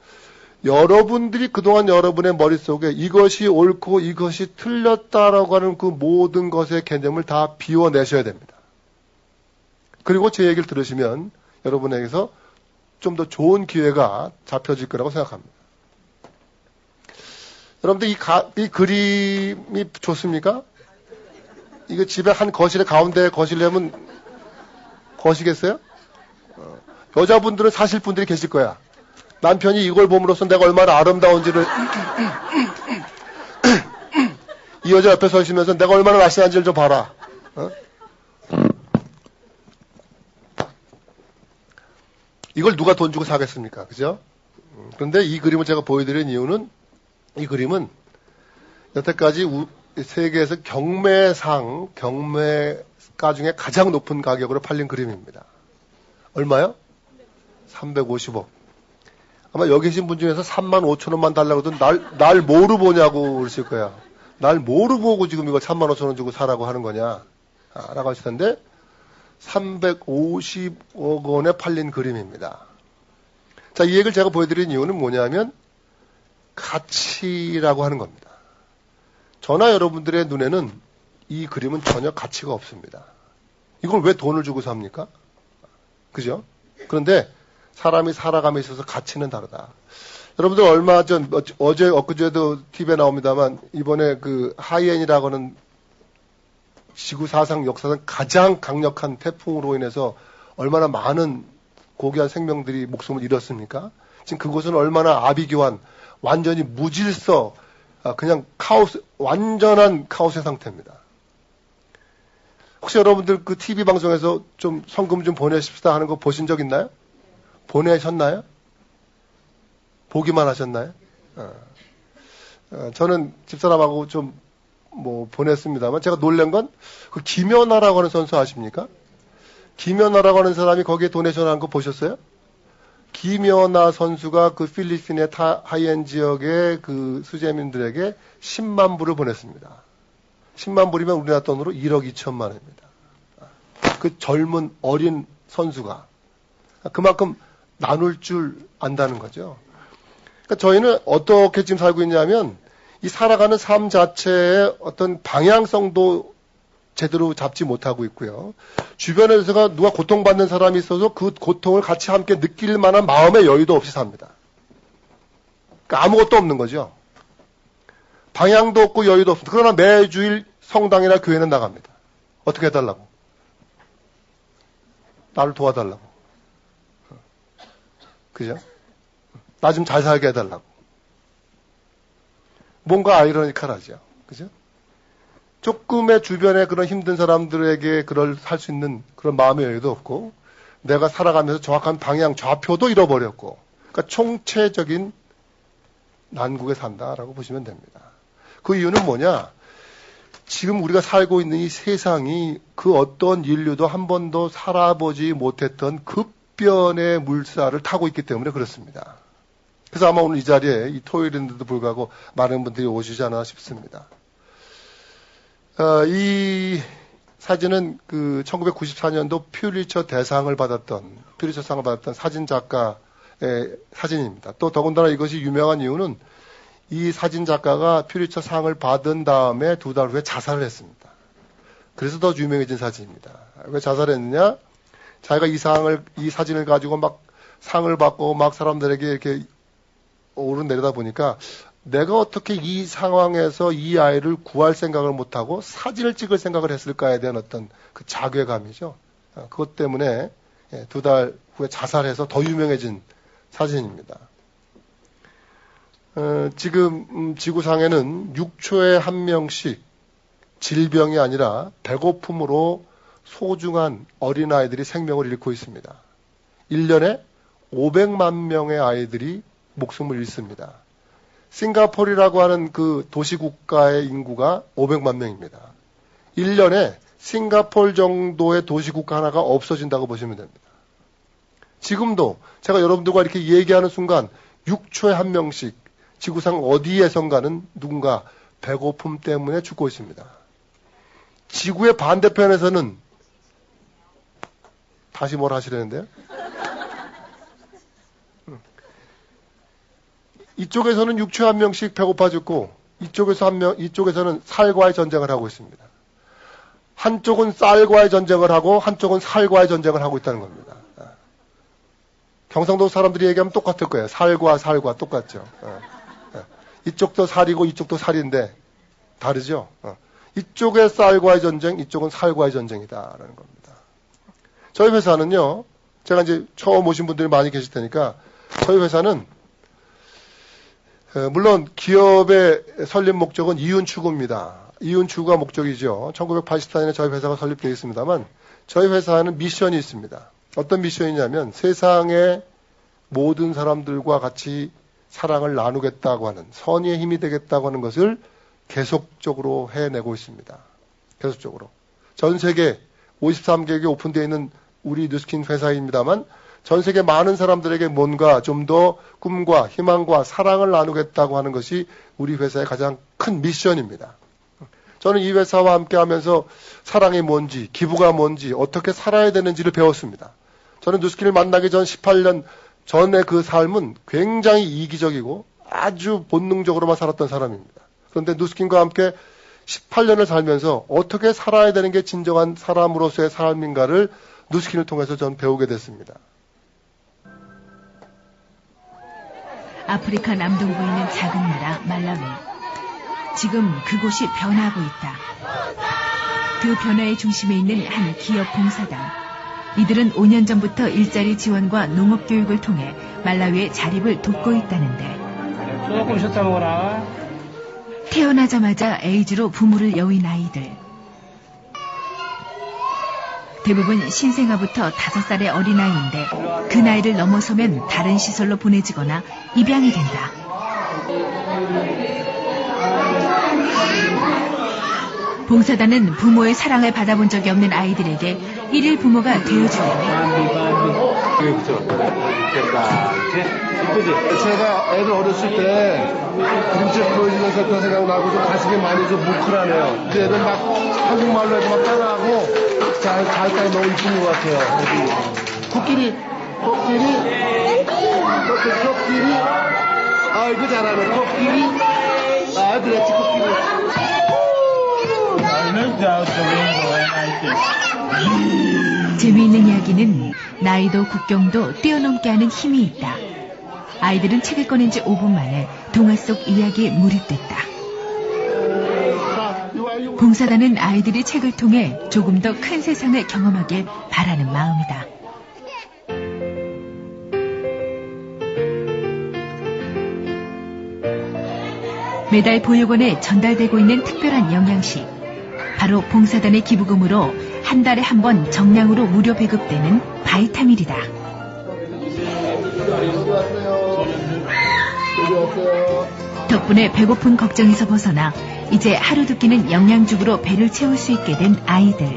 여러분들이 그동안 여러분의 머릿속에 이것이 옳고 이것이 틀렸다라고 하는 그 모든 것의 개념을 다 비워내셔야 됩니다. 그리고 제 얘기를 들으시면 여러분에게서 좀 더 좋은 기회가 잡혀질 거라고 생각합니다. 여러분들 이 그림이 좋습니까? 이거 집에 한 거실에 가운데 거실려면 거시겠어요? 여자분들은 사실 분들이 계실 거야. 남편이 이걸 봄으로써 내가 얼마나 아름다운지를 이 여자 옆에 서 있으면서 내가 얼마나 날씬한지를 좀 봐라. 어? 이걸 누가 돈 주고 사겠습니까? 그죠? 그런데 이 그림을 제가 보여드린 이유는 이 그림은 여태까지 세계에서 경매가 중에 가장 높은 가격으로 팔린 그림입니다. 얼마요? 350억. 아마 여기 계신 분 중에서 3만 5천 원만 달라고 해도 날 뭐로 보냐고 그러실 거야. 날 뭐로 보고 지금 이거 3만 5천 원 주고 사라고 하는 거냐? 라고 하실 텐데 350억 원에 팔린 그림입니다. 자, 이 얘기를 제가 보여드린 이유는 뭐냐면 가치라고 하는 겁니다. 저나 여러분들의 눈에는 이 그림은 전혀 가치가 없습니다. 이걸 왜 돈을 주고 삽니까? 그죠? 그런데 사람이 살아감에 있어서 가치는 다르다. 여러분들 얼마 전, 어제, 엊그제도 TV에 나옵니다만, 이번에 그 하이엔이라고 하는 지구 사상 역사상 가장 강력한 태풍으로 인해서 얼마나 많은 고귀한 생명들이 목숨을 잃었습니까? 지금 그곳은 얼마나 아비규환, 완전히 무질서, 그냥 카오스, 완전한 카오스의 상태입니다. 혹시 여러분들 그 TV 방송에서 좀 성금 좀 보내십시다 하는 거 보신 적 있나요? 보내셨나요? 보기만 하셨나요? 저는 집사람하고 좀 보냈습니다만 제가 놀란 건 그 김연아라고 하는 선수 아십니까? 김연아라고 하는 사람이 거기에 도네이션 한 거 보셨어요? 김연아 선수가 그 필리핀의 하이엔 지역의 그 수재민들에게 10만 불을 보냈습니다. 10만 불이면 우리나라 돈으로 1억 2천만 원입니다. 그 젊은 어린 선수가 그만큼 나눌 줄 안다는 거죠. 그러니까 저희는 어떻게 지금 살고 있냐면 이 살아가는 삶 자체의 어떤 방향성도 제대로 잡지 못하고 있고요. 주변에서가 누가 고통받는 사람이 있어서 그 고통을 같이 함께 느낄 만한 마음의 여유도 없이 삽니다. 그러니까 아무것도 없는 거죠. 방향도 없고 여유도 없습니다. 그러나 매주일 성당이나 교회는 나갑니다. 어떻게 해달라고? 나를 도와달라고. 그죠? 나 좀 잘 살게 해달라고. 뭔가 아이러니컬하죠. 그죠? 조금의 주변에 그런 힘든 사람들에게 그걸 할 수 있는 그런 마음의 여유도 없고, 내가 살아가면서 정확한 방향, 좌표도 잃어버렸고, 그러니까 총체적인 난국에 산다라고 보시면 됩니다. 그 이유는 뭐냐? 지금 우리가 살고 있는 이 세상이 그 어떤 인류도 한 번도 살아보지 못했던 급변의 물살을 타고 있기 때문에 그렇습니다. 그래서 아마 오늘 이 자리에 이 토요일인데도 불구하고 많은 분들이 오시지 않나 싶습니다. 이 사진은 그 1994년도 퓰리처 상을 받았던 사진 작가의 사진입니다. 또 더군다나 이것이 유명한 이유는 이 사진 작가가 퓰리처 상을 받은 다음에 2달 후에 자살을 했습니다. 그래서 더 유명해진 사진입니다. 왜 자살했느냐? 자기가 이 사진을 가지고 막 상을 받고 막 사람들에게 이렇게 오르내리다 보니까 내가 어떻게 이 상황에서 이 아이를 구할 생각을 못하고 사진을 찍을 생각을 했을까에 대한 어떤 그 자괴감이죠. 그것 때문에 2달 후에 자살해서 더 유명해진 사진입니다. 지금 지구상에는 6초에 한 명씩 질병이 아니라 배고픔으로 소중한 어린아이들이 생명을 잃고 있습니다. 1년에 500만 명의 아이들이 목숨을 잃습니다. 싱가포르라고 하는 그 도시국가의 인구가 500만 명입니다. 1년에 싱가포르 정도의 도시국가 하나가 없어진다고 보시면 됩니다. 지금도 제가 여러분들과 이렇게 얘기하는 순간 6초에 한 명씩 지구상 어디에선가는 누군가 배고픔 때문에 죽고 있습니다. 지구의 반대편에서는 다시 뭘 하시려는데요? 이쪽에서는 6초에 한 명씩 배고파 죽고 이쪽에서는 살과의 전쟁을 하고 있습니다. 한쪽은 쌀과의 전쟁을 하고 한쪽은 살과의 전쟁을 하고 있다는 겁니다. 경상도 사람들이 얘기하면 똑같을 거예요. 살과 똑같죠. 이쪽도 살이고 이쪽도 살인데 다르죠. 이쪽의 쌀과의 전쟁, 이쪽은 살과의 전쟁이다라는 겁니다. 저희 회사는요, 제가 이제 처음 오신 분들이 많이 계실 테니까 저희 회사는 물론 기업의 설립 목적은 이윤 추구입니다. 이윤 추구가 목적이죠. 1984년에 저희 회사가 설립되어 있습니다만 저희 회사는 미션이 있습니다. 어떤 미션이냐면 세상의 모든 사람들과 같이 사랑을 나누겠다고 하는 선의의 힘이 되겠다고 하는 것을 계속적으로 해내고 있습니다. 계속적으로. 전 세계 53개국에 오픈되어 있는 우리 뉴스킨 회사입니다만 전 세계 많은 사람들에게 뭔가 좀 더 꿈과 희망과 사랑을 나누겠다고 하는 것이 우리 회사의 가장 큰 미션입니다. 저는 이 회사와 함께 하면서 사랑이 뭔지, 기부가 뭔지, 어떻게 살아야 되는지를 배웠습니다. 저는 뉴스킨을 만나기 전 18년 전의 그 삶은 굉장히 이기적이고 아주 본능적으로만 살았던 사람입니다. 그런데 뉴스킨과 함께 18년을 살면서 어떻게 살아야 되는 게 진정한 사람으로서의 삶인가를 뉴스킨을 통해서 전 배우게 됐습니다. 아프리카 남동부에 있는 작은 나라 말라위. 지금 그곳이 변하고 있다. 그 변화의 중심에 있는 한 기업 봉사단. 이들은 5년 전부터 일자리 지원과 농업 교육을 통해 말라위의 자립을 돕고 있다는데 조금 쉬었다 먹어라. 태어나자마자 에이즈로 부모를 여윈 아이들. 대부분 신생아부터 5살의 어린아이인데 그 나이를 넘어서면 다른 시설로 보내지거나 입양이 된다. 봉사단은 부모의 사랑을 받아본 적이 없는 아이들에게 일일 부모가 되어주려고 제가 애들 어렸을 때 그림책 보여주면서 했던 생각나고 좀 가슴이 많이 좀 뭉클하네요. 근데 애들 막 한국말로 해도 막 따라하고 잘까지 너무 이쁜 것 같아요. 코끼리. 아이고 잘하네. 코끼리. 아, 그렇지, 코끼리. 재미있는 이야기는 나이도 국경도 뛰어넘게 하는 힘이 있다. 아이들은 책을 꺼낸 지 5분 만에 동화 속 이야기에 몰입됐다. 봉사단은 아이들이 책을 통해 조금 더 큰 세상을 경험하길 바라는 마음이다. 매달 보육원에 전달되고 있는 특별한 영양식. 바로 봉사단의 기부금으로 한 달에 한 번 정량으로 무료 배급되는 바이타밀이다. 덕분에 배고픈 걱정에서 벗어나 이제 하루 두 끼는 영양죽으로 배를 채울 수 있게 된 아이들.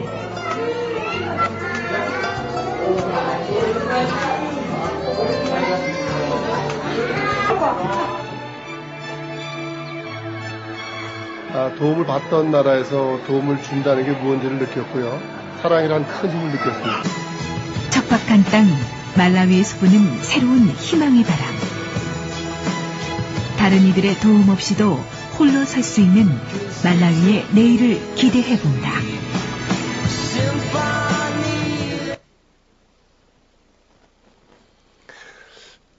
도움을 받던 나라에서 도움을 준다는 게 무언지를 느꼈고요. 사랑이란 큰 힘을 느꼈습니다. 척박한 땅 말라위에서 부는 새로운 희망의 바람. 다른 이들의 도움 없이도 홀로 설 수 있는 말라위의 내일을 기대해 본다.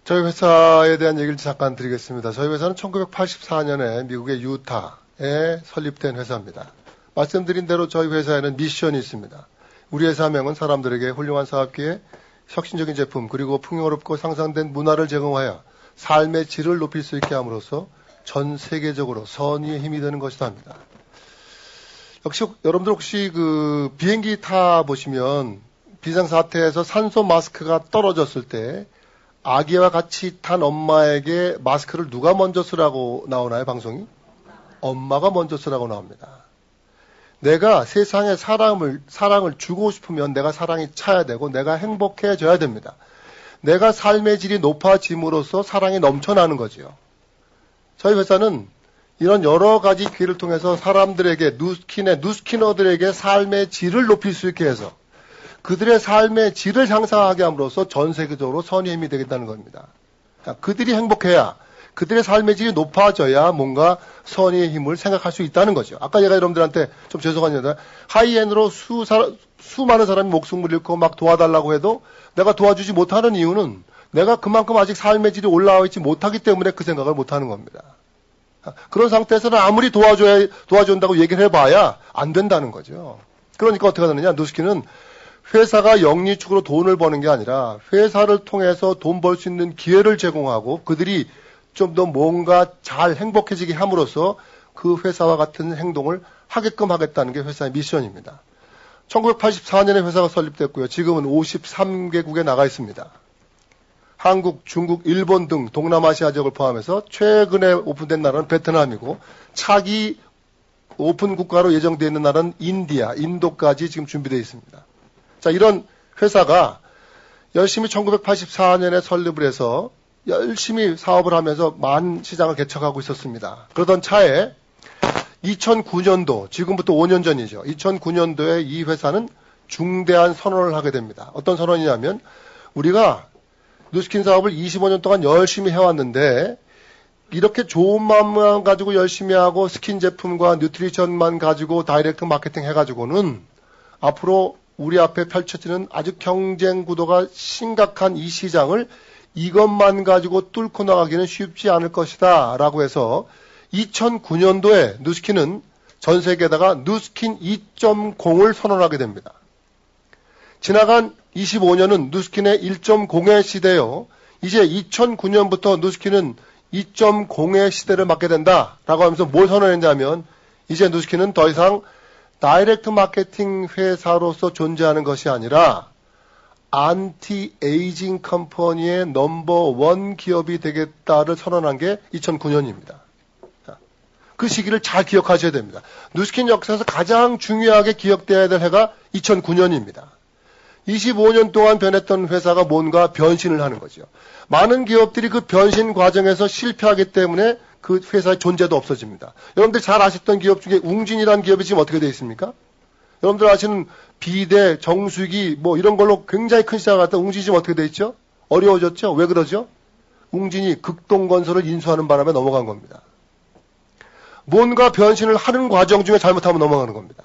저희 회사에 대한 얘기를 잠깐 드리겠습니다. 저희 회사는 1984년에 미국의 유타에 설립된 회사입니다. 말씀드린 대로 저희 회사에는 미션이 있습니다. 우리 회사명은 사람들에게 훌륭한 사업기회, 혁신적인 제품, 그리고 풍요롭고 상상된 문화를 제공하여 삶의 질을 높일 수 있게 함으로써 전 세계적으로 선의의 힘이 되는 것이다 합니다. 역시 여러분들 혹시 그 비행기 타 보시면 비상사태에서 산소 마스크가 떨어졌을 때 아기와 같이 탄 엄마에게 마스크를 누가 먼저 쓰라고 나오나요, 방송이? 엄마가 먼저 쓰라고 나옵니다. 내가 세상에 사랑을 주고 싶으면 내가 사랑이 차야 되고 내가 행복해져야 됩니다. 내가 삶의 질이 높아짐으로써 사랑이 넘쳐나는 거지요. 저희 회사는 이런 여러 가지 기회를 통해서 사람들에게 누스키너들에게 삶의 질을 높일 수 있게 해서 그들의 삶의 질을 향상하게 함으로써 전 세계적으로 선의의 힘이 되겠다는 겁니다. 그들이 행복해야 그들의 삶의 질이 높아져야 뭔가 선의의 힘을 생각할 수 있다는 거죠. 아까 제가 여러분들한테 좀 죄송합니다. 하이엔으로 수많은 사람이 목숨을 잃고 막 도와달라고 해도 내가 도와주지 못하는 이유는 내가 그만큼 아직 삶의 질이 올라와 있지 못하기 때문에 그 생각을 못하는 겁니다. 그런 상태에서는 아무리 도와준다고 얘기를 해봐야 안 된다는 거죠. 그러니까 어떻게 하느냐. 누스키는 회사가 영리축으로 돈을 버는 게 아니라 회사를 통해서 돈 벌 수 있는 기회를 제공하고 그들이 좀 더 뭔가 잘 행복해지게 함으로써 그 회사와 같은 행동을 하게끔 하겠다는 게 회사의 미션입니다. 1984년에 회사가 설립됐고요. 지금은 53개국에 나가 있습니다. 한국, 중국, 일본 등 동남아시아 지역을 포함해서 최근에 오픈된 나라는 베트남이고 차기 오픈 국가로 예정되어 있는 나라는 인도까지 지금 준비되어 있습니다. 자, 이런 회사가 열심히 1984년에 설립을 해서 열심히 사업을 하면서 많은 시장을 개척하고 있었습니다. 그러던 차에 2009년도, 지금부터 5년 전이죠. 2009년도에 이 회사는 중대한 선언을 하게 됩니다. 어떤 선언이냐면 우리가 누스킨 사업을 25년 동안 열심히 해왔는데 이렇게 좋은 마음만 가지고 열심히 하고 스킨 제품과 뉴트리션만 가지고 다이렉트 마케팅 해가지고는 앞으로 우리 앞에 펼쳐지는 아주 경쟁 구도가 심각한 이 시장을 이것만 가지고 뚫고 나가기는 쉽지 않을 것이다 라고 해서 2009년도에 누스킨은 전 세계에다가 누스킨 2.0을 선언하게 됩니다. 지나간 25년은 누스킨의 1.0의 시대요. 이제 2009년부터 누스킨은 2.0의 시대를 맞게 된다라고 하면서 뭘 선언했냐면 이제 누스킨은 더 이상 다이렉트 마케팅 회사로서 존재하는 것이 아니라 안티-에이징 컴퍼니의 넘버1 기업이 되겠다를 선언한 게 2009년입니다. 그 시기를 잘 기억하셔야 됩니다. 누스킨 역사에서 가장 중요하게 기억돼야 될 해가 2009년입니다. 25년 동안 변했던 회사가 뭔가 변신을 하는 거죠. 많은 기업들이 그 변신 과정에서 실패하기 때문에 그 회사의 존재도 없어집니다. 여러분들 잘 아셨던 기업 중에 웅진이라는 기업이 지금 어떻게 되어 있습니까? 여러분들 아시는 비대, 정수기 뭐 이런 걸로 굉장히 큰 시장을 갖다 웅진이 지금 어떻게 되어 있죠? 어려워졌죠? 왜 그러죠? 웅진이 극동건설을 인수하는 바람에 넘어간 겁니다. 뭔가 변신을 하는 과정 중에 잘못하면 넘어가는 겁니다.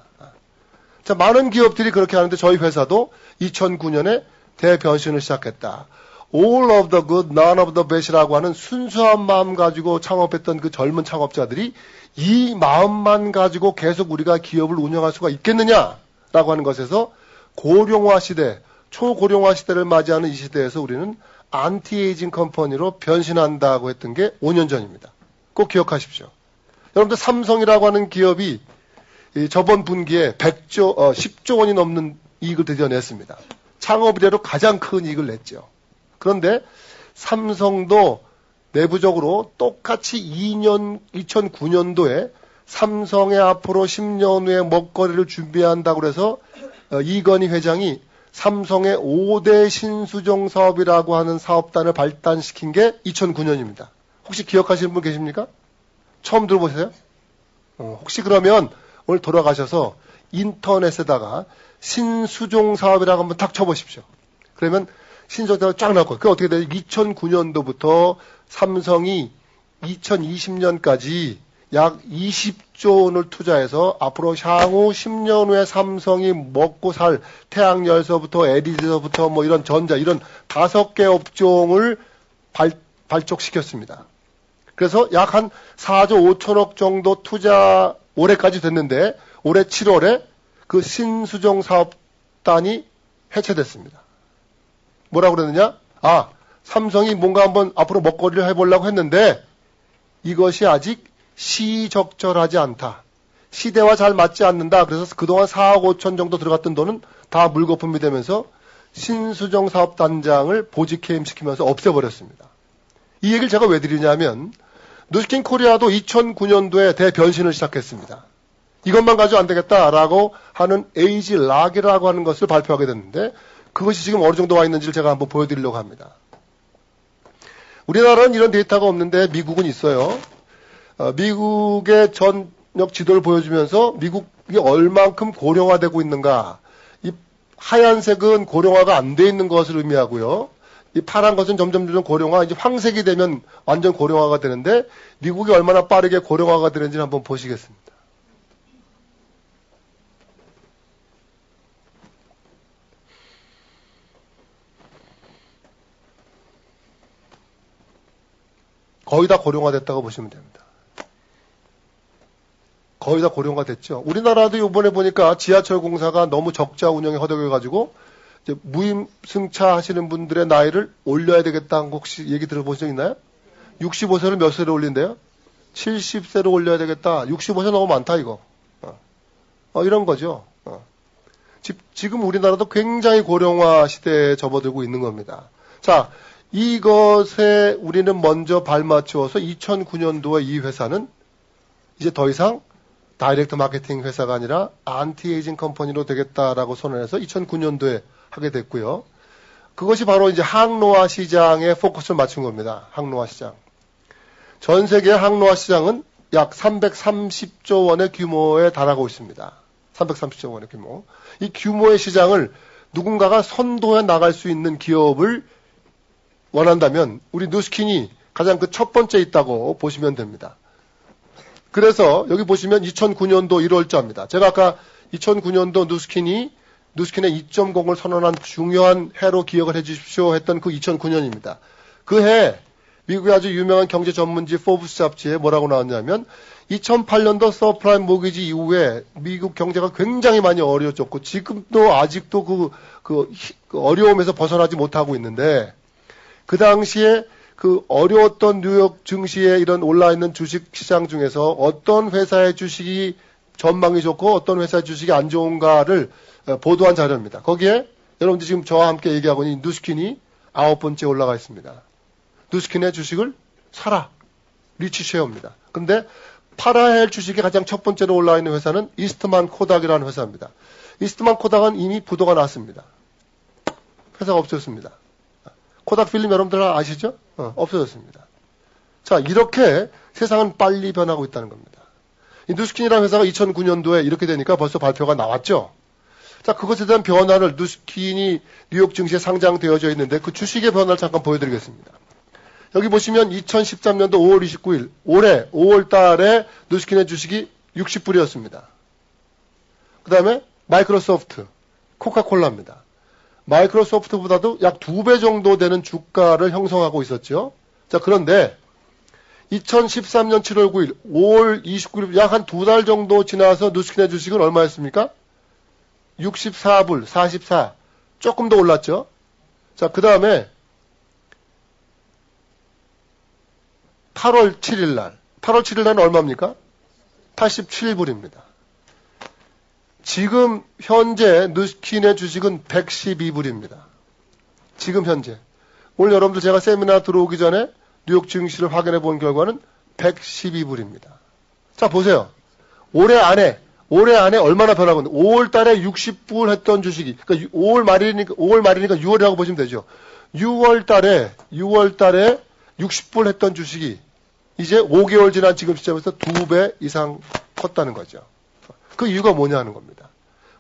자, 많은 기업들이 그렇게 하는데 저희 회사도 2009년에 대변신을 시작했다. All of the good, none of the best이라고 하는 순수한 마음 가지고 창업했던 그 젊은 창업자들이 이 마음만 가지고 계속 우리가 기업을 운영할 수가 있겠느냐라고 하는 것에서 고령화 시대, 초고령화 시대를 맞이하는 이 시대에서 우리는 안티에이징 컴퍼니로 변신한다고 했던 게 5년 전입니다. 꼭 기억하십시오. 여러분들 삼성이라고 하는 기업이 저번 분기에 10조 원이 넘는 이익을 드디어 냈습니다. 창업 이래로 가장 큰 이익을 냈죠. 그런데 삼성도 내부적으로 똑같이 2009년도에 삼성의 앞으로 10년 후에 먹거리를 준비한다고 해서 이건희 회장이 삼성의 5대 신수종 사업이라고 하는 사업단을 발단시킨 게 2009년입니다. 혹시 기억하시는 분 계십니까? 처음 들어보세요? 혹시 그러면 오늘 돌아가셔서 인터넷에다가 신수종 사업이라고 한번 탁 쳐보십시오. 그러면 신수종 사업이 쫙 나올 거예요. 그게 어떻게 돼요? 2009년도부터 삼성이 2020년까지 약 20조 원을 투자해서 앞으로 향후 10년 후에 삼성이 먹고 살 태양열서부터 LED서부터 뭐 이런 전자 이런 5개 업종을 발족시켰습니다. 그래서 약 한 4조 5천억 정도 투자 올해까지 됐는데 올해 7월에 그 신수종 사업단이 해체됐습니다. 뭐라고 그랬느냐? 삼성이 뭔가 한번 앞으로 먹거리를 해보려고 했는데 이것이 아직 시적절하지 않다. 시대와 잘 맞지 않는다. 그래서 그동안 4억 5천 정도 들어갔던 돈은 다 물거품이 되면서 신수종 사업단장을 보직해임시키면서 없애버렸습니다. 이 얘기를 제가 왜 드리냐면 누스킨 코리아도 2009년도에 대변신을 시작했습니다. 이것만 가지고 안 되겠다라고 하는 에이지 락이라고 하는 것을 발표하게 됐는데 그것이 지금 어느 정도 와 있는지를 제가 한번 보여드리려고 합니다. 우리나라는 이런 데이터가 없는데 미국은 있어요. 미국의 전역 지도를 보여주면서 미국이 얼만큼 고령화되고 있는가. 이 하얀색은 고령화가 안 돼 있는 것을 의미하고요. 이 파란 것은 점점 고령화, 이제 황색이 되면 완전 고령화가 되는데 미국이 얼마나 빠르게 고령화가 되는지 한번 보시겠습니다. 거의 다 고령화됐다고 보시면 됩니다. 거의 다 고령화됐죠. 우리나라도 이번에 보니까 지하철 공사가 너무 적자 운영에 허덕여가지고 이제 무임승차 하시는 분들의 나이를 올려야 되겠다는 거 혹시 얘기 들어보신 적 있나요? 65세를 몇 세로 올린대요? 70세로 올려야 되겠다. 65세 너무 많다 이거. 이런 거죠. 지금 우리나라도 굉장히 고령화 시대에 접어들고 있는 겁니다. 자, 이것에 우리는 먼저 발맞추어서 2009년도에 이 회사는 이제 더 이상 다이렉트 마케팅 회사가 아니라 안티에이징 컴퍼니로 되겠다라고 선언해서 2009년도에 하게 됐고요. 그것이 바로 이제 항노화 시장에 포커스를 맞춘 겁니다. 항노화 시장. 전 세계 항노화 시장은 약 330조 원의 규모에 달하고 있습니다. 330조 원의 규모. 이 규모의 시장을 누군가가 선도해 나갈 수 있는 기업을 원한다면 우리 누스킨이 가장 그 첫 번째 있다고 보시면 됩니다. 그래서 여기 보시면 2009년도 1월자입니다. 제가 아까 2009년도 누스킨의 2.0을 선언한 중요한 해로 기억을 해 주십시오 했던 그 2009년입니다. 그 해 미국의 아주 유명한 경제 전문지 포브스 잡지에 뭐라고 나왔냐면 2008년도 서프라임 모기지 이후에 미국 경제가 굉장히 많이 어려워졌고 지금도 아직도 그 어려움에서 벗어나지 못하고 있는데 그 당시에 그 어려웠던 뉴욕 증시에 이런 올라있는 주식 시장 중에서 어떤 회사의 주식이 전망이 좋고 어떤 회사의 주식이 안 좋은가를 보도한 자료입니다. 거기에 여러분들 지금 저와 함께 얘기하고 있는 누스킨이 9번째 올라가 있습니다. 누스킨의 주식을 사라. 리치 쉐어입니다. 근데 팔아야 할 주식이 가장 첫 번째로 올라와 있는 회사는 이스트만 코닥이라는 회사입니다. 이스트만 코닥은 이미 부도가 났습니다. 회사가 없어졌습니다. 코닥 필름 여러분들 아시죠? 없어졌습니다. 자, 이렇게 세상은 빨리 변하고 있다는 겁니다. 이 누스킨이라는 회사가 2009년도에 이렇게 되니까 벌써 발표가 나왔죠. 자, 그것에 대한 변화를 누스킨이 뉴욕 증시에 상장되어져 있는데 그 주식의 변화를 잠깐 보여드리겠습니다. 여기 보시면 2013년도 5월 29일, 올해 5월 달에 누스킨의 주식이 60불이었습니다. 그 다음에 마이크로소프트, 코카콜라입니다. 마이크로소프트보다도 약 2배 정도 되는 주가를 형성하고 있었죠. 자, 그런데 2013년 7월 9일, 5월 29일 약 한 2달 정도 지나서 누스킨의 주식은 얼마였습니까? 64불, 44. 조금 더 올랐죠. 자, 그 다음에 8월 7일 날. 8월 7일 날은 얼마입니까? 87불입니다. 지금 현재 누스킨의 주식은 112불입니다. 지금 현재. 오늘 여러분들 제가 세미나 들어오기 전에 뉴욕 증시를 확인해 본 결과는 112불입니다. 자, 보세요. 올해 안에 얼마나 변하고 있는데, 5월 달에 60불 했던 주식이, 그러니까 5월 말이니까 6월이라고 보시면 되죠. 6월 달에 60불 했던 주식이 이제 5개월 지난 지금 시점에서 2배 이상 컸다는 거죠. 그 이유가 뭐냐는 겁니다.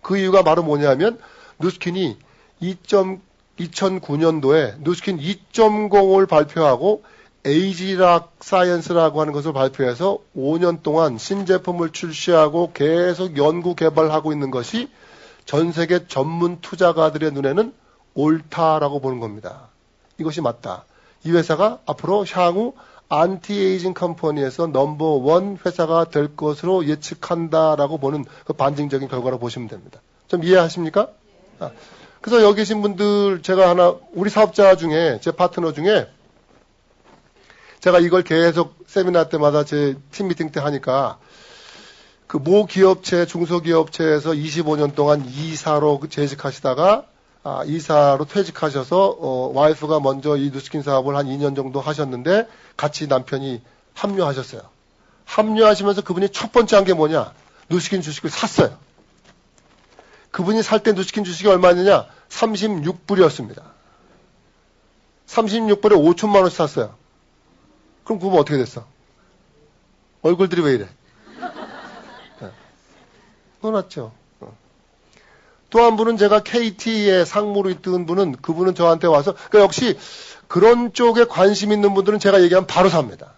그 이유가 바로 뭐냐면 누스킨이 2009년도에 누스킨 2.0을 발표하고 에이지락 사이언스라고 하는 것을 발표해서 5년 동안 신제품을 출시하고 계속 연구 개발하고 있는 것이 전 세계 전문 투자가들의 눈에는 옳다라고 보는 겁니다. 이것이 맞다. 이 회사가 앞으로 향후 안티에이징 컴퍼니에서 넘버원 회사가 될 것으로 예측한다라고 보는 그 반증적인 결과로 보시면 됩니다. 좀 이해하십니까? 그래서 여기 계신 분들 제가 우리 사업자 중에 제 파트너 중에 제가 이걸 계속 세미나 때마다 제 팀 미팅 때 하니까 그 모 기업체, 중소기업체에서 25년 동안 이사로 재직하시다가 이사로 퇴직하셔서 와이프가 먼저 이 누스킨 사업을 한 2년 정도 하셨는데 같이 남편이 합류하셨어요. 합류하시면서 그분이 첫 번째 한 게 뭐냐? 누스킨 주식을 샀어요. 그분이 살 때 누스킨 주식이 얼마였느냐? 36불이었습니다. 36불에 5천만 원씩 샀어요. 그럼 그분 어떻게 됐어? 얼굴들이 왜 이래? 놀랐죠. 또 한 분은 제가 KT의 상무로 있던 분은 그분은 저한테 와서 그러니까 역시 그런 쪽에 관심 있는 분들은 제가 얘기하면 바로 삽니다.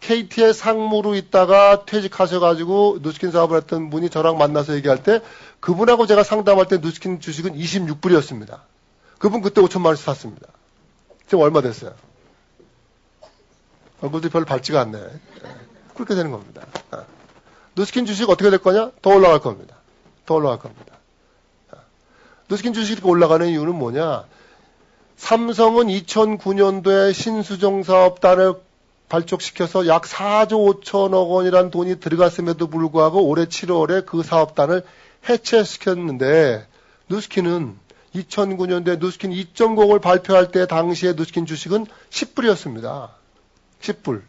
KT의 상무로 있다가 퇴직하셔가지고 누스킨 사업을 했던 분이 저랑 만나서 얘기할 때 그분하고 제가 상담할 때 누스킨 주식은 26불이었습니다. 그분 그때 5천만 원씩 샀습니다. 지금 얼마 됐어요? 얼굴도 별로 밝지가 않네. 그렇게 되는 겁니다. 누스킨 주식 어떻게 될 거냐? 더 올라갈 겁니다. 더 올라갈 겁니다. 누스킨 주식이 올라가는 이유는 뭐냐? 삼성은 2009년도에 신수종 사업단을 발족시켜서 약 4조 5천억 원이라는 돈이 들어갔음에도 불구하고 올해 7월에 그 사업단을 해체시켰는데 누스킨은 2009년도에 누스킨 2.0을 발표할 때 당시에 누스킨 주식은 10불이었습니다. 10불.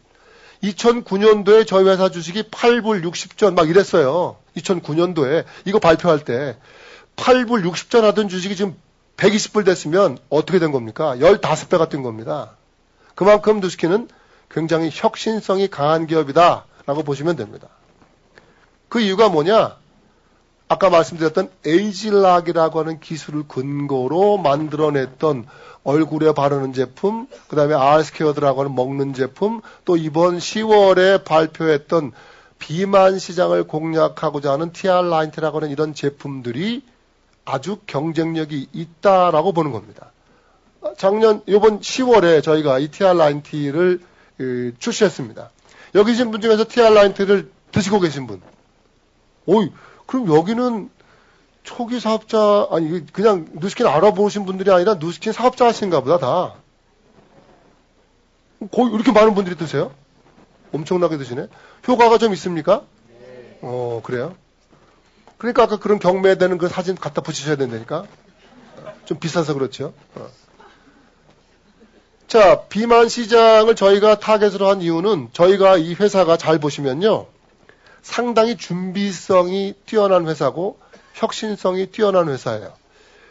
2009년도에 저희 회사 주식이 8불 60전 막 이랬어요. 2009년도에 이거 발표할 때 8불 60전 하던 주식이 지금 120불 됐으면 어떻게 된 겁니까? 15배가 뛴 겁니다. 그만큼 누스킨은 굉장히 혁신성이 강한 기업이다 라고 보시면 됩니다. 그 이유가 뭐냐? 아까 말씀드렸던 에이지락이라고 하는 기술을 근거로 만들어냈던 얼굴에 바르는 제품, 그 다음에 R스퀘어드라고 하는 먹는 제품, 또 이번 10월에 발표했던 비만 시장을 공략하고자 하는 TR90라고 하는 이런 제품들이 아주 경쟁력이 있다라고 보는 겁니다. 이번 10월에 저희가 이 TR90를 출시했습니다. 여기 계신 분 중에서 TR90를 드시고 계신 분. 오이, 그럼 여기는 초기 사업자, 아니, 그냥 누스킨 알아보신 분들이 아니라 누스킨 사업자 하신가 보다, 다. 거의 이렇게 많은 분들이 드세요? 엄청나게 드시네. 효과가 좀 있습니까? 그래요? 그러니까 아까 그런 경매되는 그 사진 갖다 붙이셔야 된다니까? 좀 비싸서 그렇죠. 자, 비만 시장을 저희가 타겟으로 한 이유는 저희가 이 회사가 잘 보시면요. 상당히 준비성이 뛰어난 회사고 혁신성이 뛰어난 회사예요.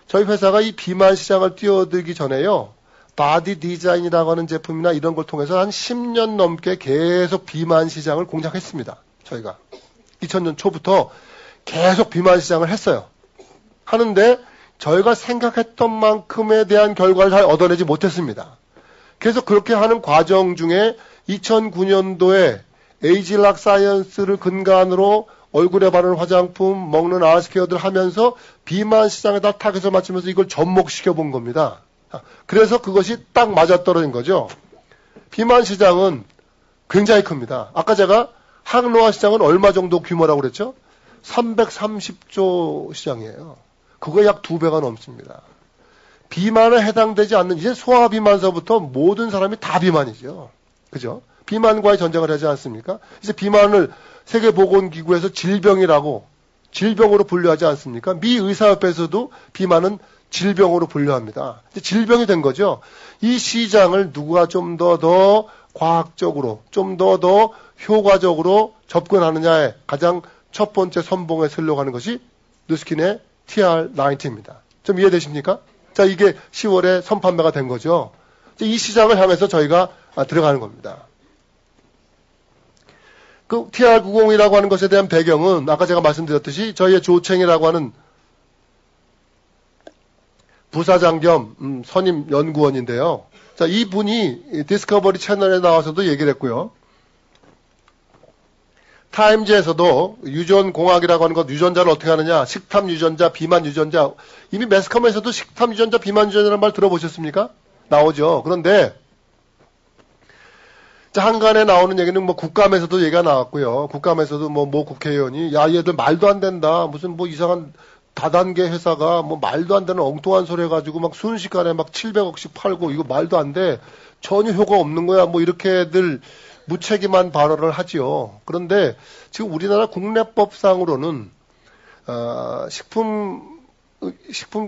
저희 회사가 이 비만 시장을 뛰어들기 전에요. 바디 디자인이라고 하는 제품이나 이런 걸 통해서 한 10년 넘게 계속 비만 시장을 공략했습니다. 저희가 2000년 초부터 계속 비만 시장을 했어요. 하는데 저희가 생각했던 만큼에 대한 결과를 잘 얻어내지 못했습니다. 그래서 그렇게 하는 과정 중에 2009년도에 에이지락 사이언스를 근간으로 얼굴에 바르는 화장품, 먹는 R스퀘어들 하면서 비만 시장에다 타겟을 맞추면서 이걸 접목시켜 본 겁니다. 그래서 그것이 딱 맞아떨어진 거죠. 비만 시장은 굉장히 큽니다. 아까 제가 항노화 시장은 얼마 정도 규모라고 그랬죠? 330조 시장이에요. 그거 약 2배가 넘습니다. 비만에 해당되지 않는 이제 소아비만서부터 모든 사람이 다 비만이죠. 그죠? 비만과의 전쟁을 하지 않습니까? 이제 비만을 세계보건기구에서 질병으로 분류하지 않습니까? 미 의사협회에서도 비만은 질병으로 분류합니다. 이제 질병이 된 거죠. 이 시장을 누가 좀 더 과학적으로, 좀 더 효과적으로 접근하느냐에 가장 첫 번째 선봉에 서려고 하는 것이 누스킨의 TR90입니다. 좀 이해되십니까? 자, 이게 10월에 선판매가 된 거죠. 이 시장을 향해서 저희가 들어가는 겁니다. 그 TR90이라고 하는 것에 대한 배경은 아까 제가 말씀드렸듯이 저희의 조챙이라고 하는 부사장 겸 선임 연구원인데요. 자, 이분이 디스커버리 채널에 나와서도 얘기를 했고요. 타임즈에서도 유전공학이라고 하는 것, 유전자를 어떻게 하느냐, 식탐 유전자, 비만 유전자, 이미 매스컴에서도 식탐 유전자, 비만 유전자라는 말 들어보셨습니까? 나오죠. 그런데 자, 한간에 나오는 얘기는 뭐 국감에서도 얘기가 나왔고요. 국감에서도 뭐 국회의원이 야, 얘들 말도 안 된다. 무슨 뭐 이상한 다단계 회사가 뭐 말도 안 되는 엉뚱한 소리 해가지고 막 순식간에 막 700억씩 팔고 이거 말도 안 돼. 전혀 효과 없는 거야. 뭐 이렇게들 무책임한 발언을 하지요. 그런데 지금 우리나라 국내법상으로는 식품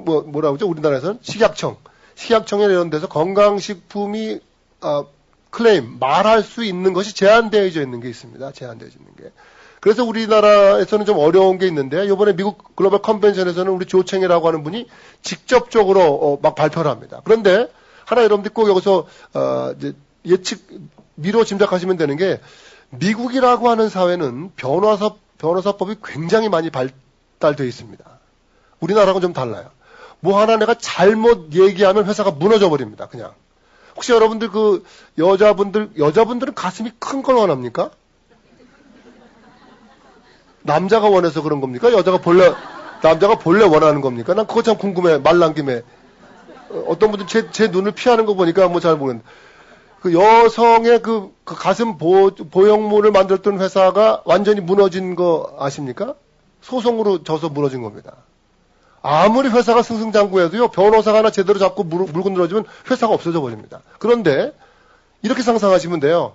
뭐라고 하죠? 우리나라에서는 식약청에 이런 데서 건강식품이 클레임 말할 수 있는 것이 제한되어져 있는 게 있습니다. 제한되어져 있는 게. 그래서 우리나라에서는 좀 어려운 게 있는데 이번에 미국 글로벌 컨벤션에서는 우리 조챙이라고 하는 분이 직접적으로 막 발표를 합니다. 그런데 하나 여러분들이 꼭 여기서 이제 미뤄 짐작하시면 되는 게 미국이라고 하는 사회는 변호사법이 굉장히 많이 발달되어 있습니다. 우리나라하고는 좀 달라요. 뭐 하나 내가 잘못 얘기하면 회사가 무너져 버립니다. 그냥. 혹시 여러분들 여자분들은 가슴이 큰 걸 원합니까? 남자가 원해서 그런 겁니까? 남자가 본래 원하는 겁니까? 난 그거 참 궁금해. 말 난 김에. 어떤 분들 제 눈을 피하는 거 보니까 뭐 잘 모르겠는데. 그 여성의 그 가슴 보형물을 만들었던 회사가 완전히 무너진 거 아십니까? 소송으로 져서 무너진 겁니다. 아무리 회사가 승승장구해도요, 변호사가 하나 제대로 잡고 물고 늘어지면 회사가 없어져 버립니다. 그런데 이렇게 상상하시면 돼요.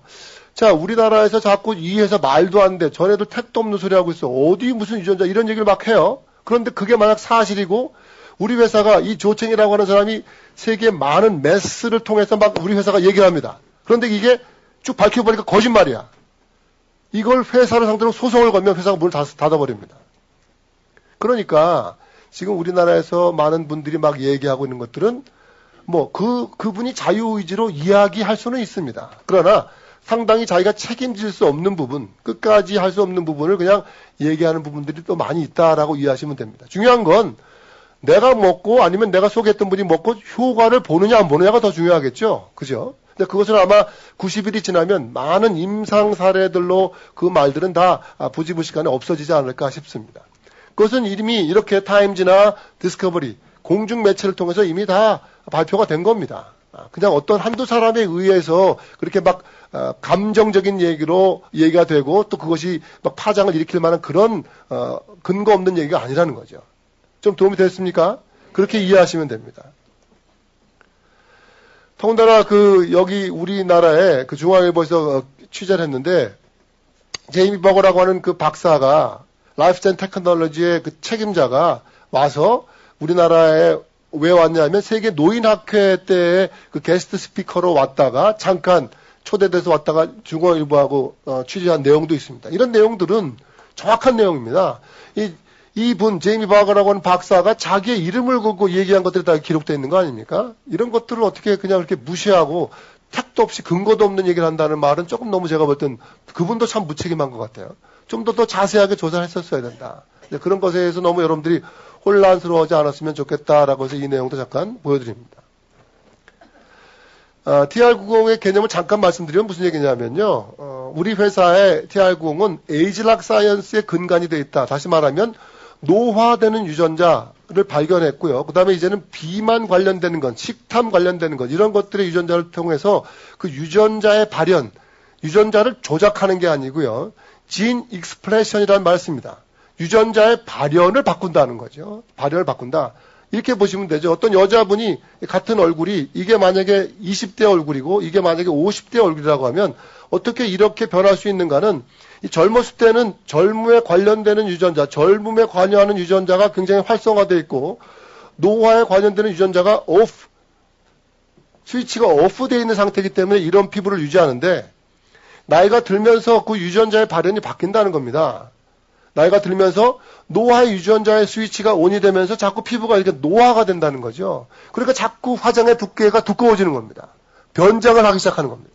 자, 우리나라에서 자꾸 이 회사 말도 안 돼. 전에도 택도 없는 소리 하고 있어. 어디 무슨 유전자 이런 얘기를 막 해요. 그런데 그게 만약 사실이고 우리 회사가 이 조챙이라고 하는 사람이 세계 많은 매스를 통해서 막 우리 회사가 얘기를 합니다. 그런데 이게 쭉 밝혀보니까 거짓말이야. 이걸 회사를 상대로 소송을 걸면 회사가 문을 닫아버립니다. 그러니까 지금 우리나라에서 많은 분들이 막 얘기하고 있는 것들은 뭐 그분이 자유의지로 이야기할 수는 있습니다. 그러나 상당히 자기가 책임질 수 없는 부분, 끝까지 할 수 없는 부분을 그냥 얘기하는 부분들이 또 많이 있다라고 이해하시면 됩니다. 중요한 건 내가 먹고 아니면 내가 소개했던 분이 먹고 효과를 보느냐 안 보느냐가 더 중요하겠죠. 그죠? 근데 그것은 아마 90일이 지나면 많은 임상 사례들로 그 말들은 다 부지불식간에 없어지지 않을까 싶습니다. 그것은 이미 이렇게 타임즈나 디스커버리, 공중 매체를 통해서 이미 다 발표가 된 겁니다. 그냥 어떤 한두 사람에 의해서 그렇게 막 감정적인 얘기로 얘기가 되고 또 그것이 막 파장을 일으킬 만한 그런 근거 없는 얘기가 아니라는 거죠. 좀 도움이 됐습니까? 그렇게 이해하시면 됩니다. 더군다나 여기 우리나라에 중앙일보에서 취재를 했는데 제이미 버거라고 하는 그 박사가 라이프스타일 테크놀로지의 그 책임자가 와서 우리나라에 왜 왔냐면 세계 노인학회 때에 그 게스트 스피커로 왔다가 잠깐 초대돼서 왔다가 중앙일보하고 취재한 내용도 있습니다. 이런 내용들은 정확한 내용입니다. 이분 제이미 버거라고 하는 박사가 자기의 이름을 걸고 얘기한 것들이 다 기록되어 있는 거 아닙니까? 이런 것들을 어떻게 그냥 이렇게 무시하고 택도 없이 근거도 없는 얘기를 한다는 말은 조금 너무 제가 볼 땐 그분도 참 무책임한 것 같아요. 좀 더 자세하게 조사를 했었어야 된다. 그런 것에 대해서 너무 여러분들이 혼란스러워하지 않았으면 좋겠다라고 해서 이 내용도 잠깐 보여드립니다. TR90의 개념을 잠깐 말씀드리면 무슨 얘기냐면요. 우리 회사의 TR90은 에이지락 사이언스의 근간이 되어 있다. 다시 말하면 노화되는 유전자를 발견했고요. 그 다음에 이제는 비만 관련되는 것, 식탐 관련되는 것, 이런 것들의 유전자를 통해서 그 유전자의 발현, 유전자를 조작하는 게 아니고요. 진 익스프레션이라는 말을 씁니다. 유전자의 발현을 바꾼다는 거죠. 발현을 바꾼다. 이렇게 보시면 되죠. 어떤 여자분이 같은 얼굴이 이게 만약에 20대 얼굴이고 이게 만약에 50대 얼굴이라고 하면 어떻게 이렇게 변할 수 있는가는 이 젊었을 때는 젊음에 관련되는 유전자, 젊음에 관여하는 유전자가 굉장히 활성화되어 있고 노화에 관련되는 유전자가 오프, 스위치가 오프되어 있는 상태이기 때문에 이런 피부를 유지하는데 나이가 들면서 그 유전자의 발현이 바뀐다는 겁니다. 나이가 들면서 노화의 유전자의 스위치가 온이 되면서 자꾸 피부가 이렇게 노화가 된다는 거죠. 그러니까 자꾸 화장의 두께가 두꺼워지는 겁니다. 변장을 하기 시작하는 겁니다.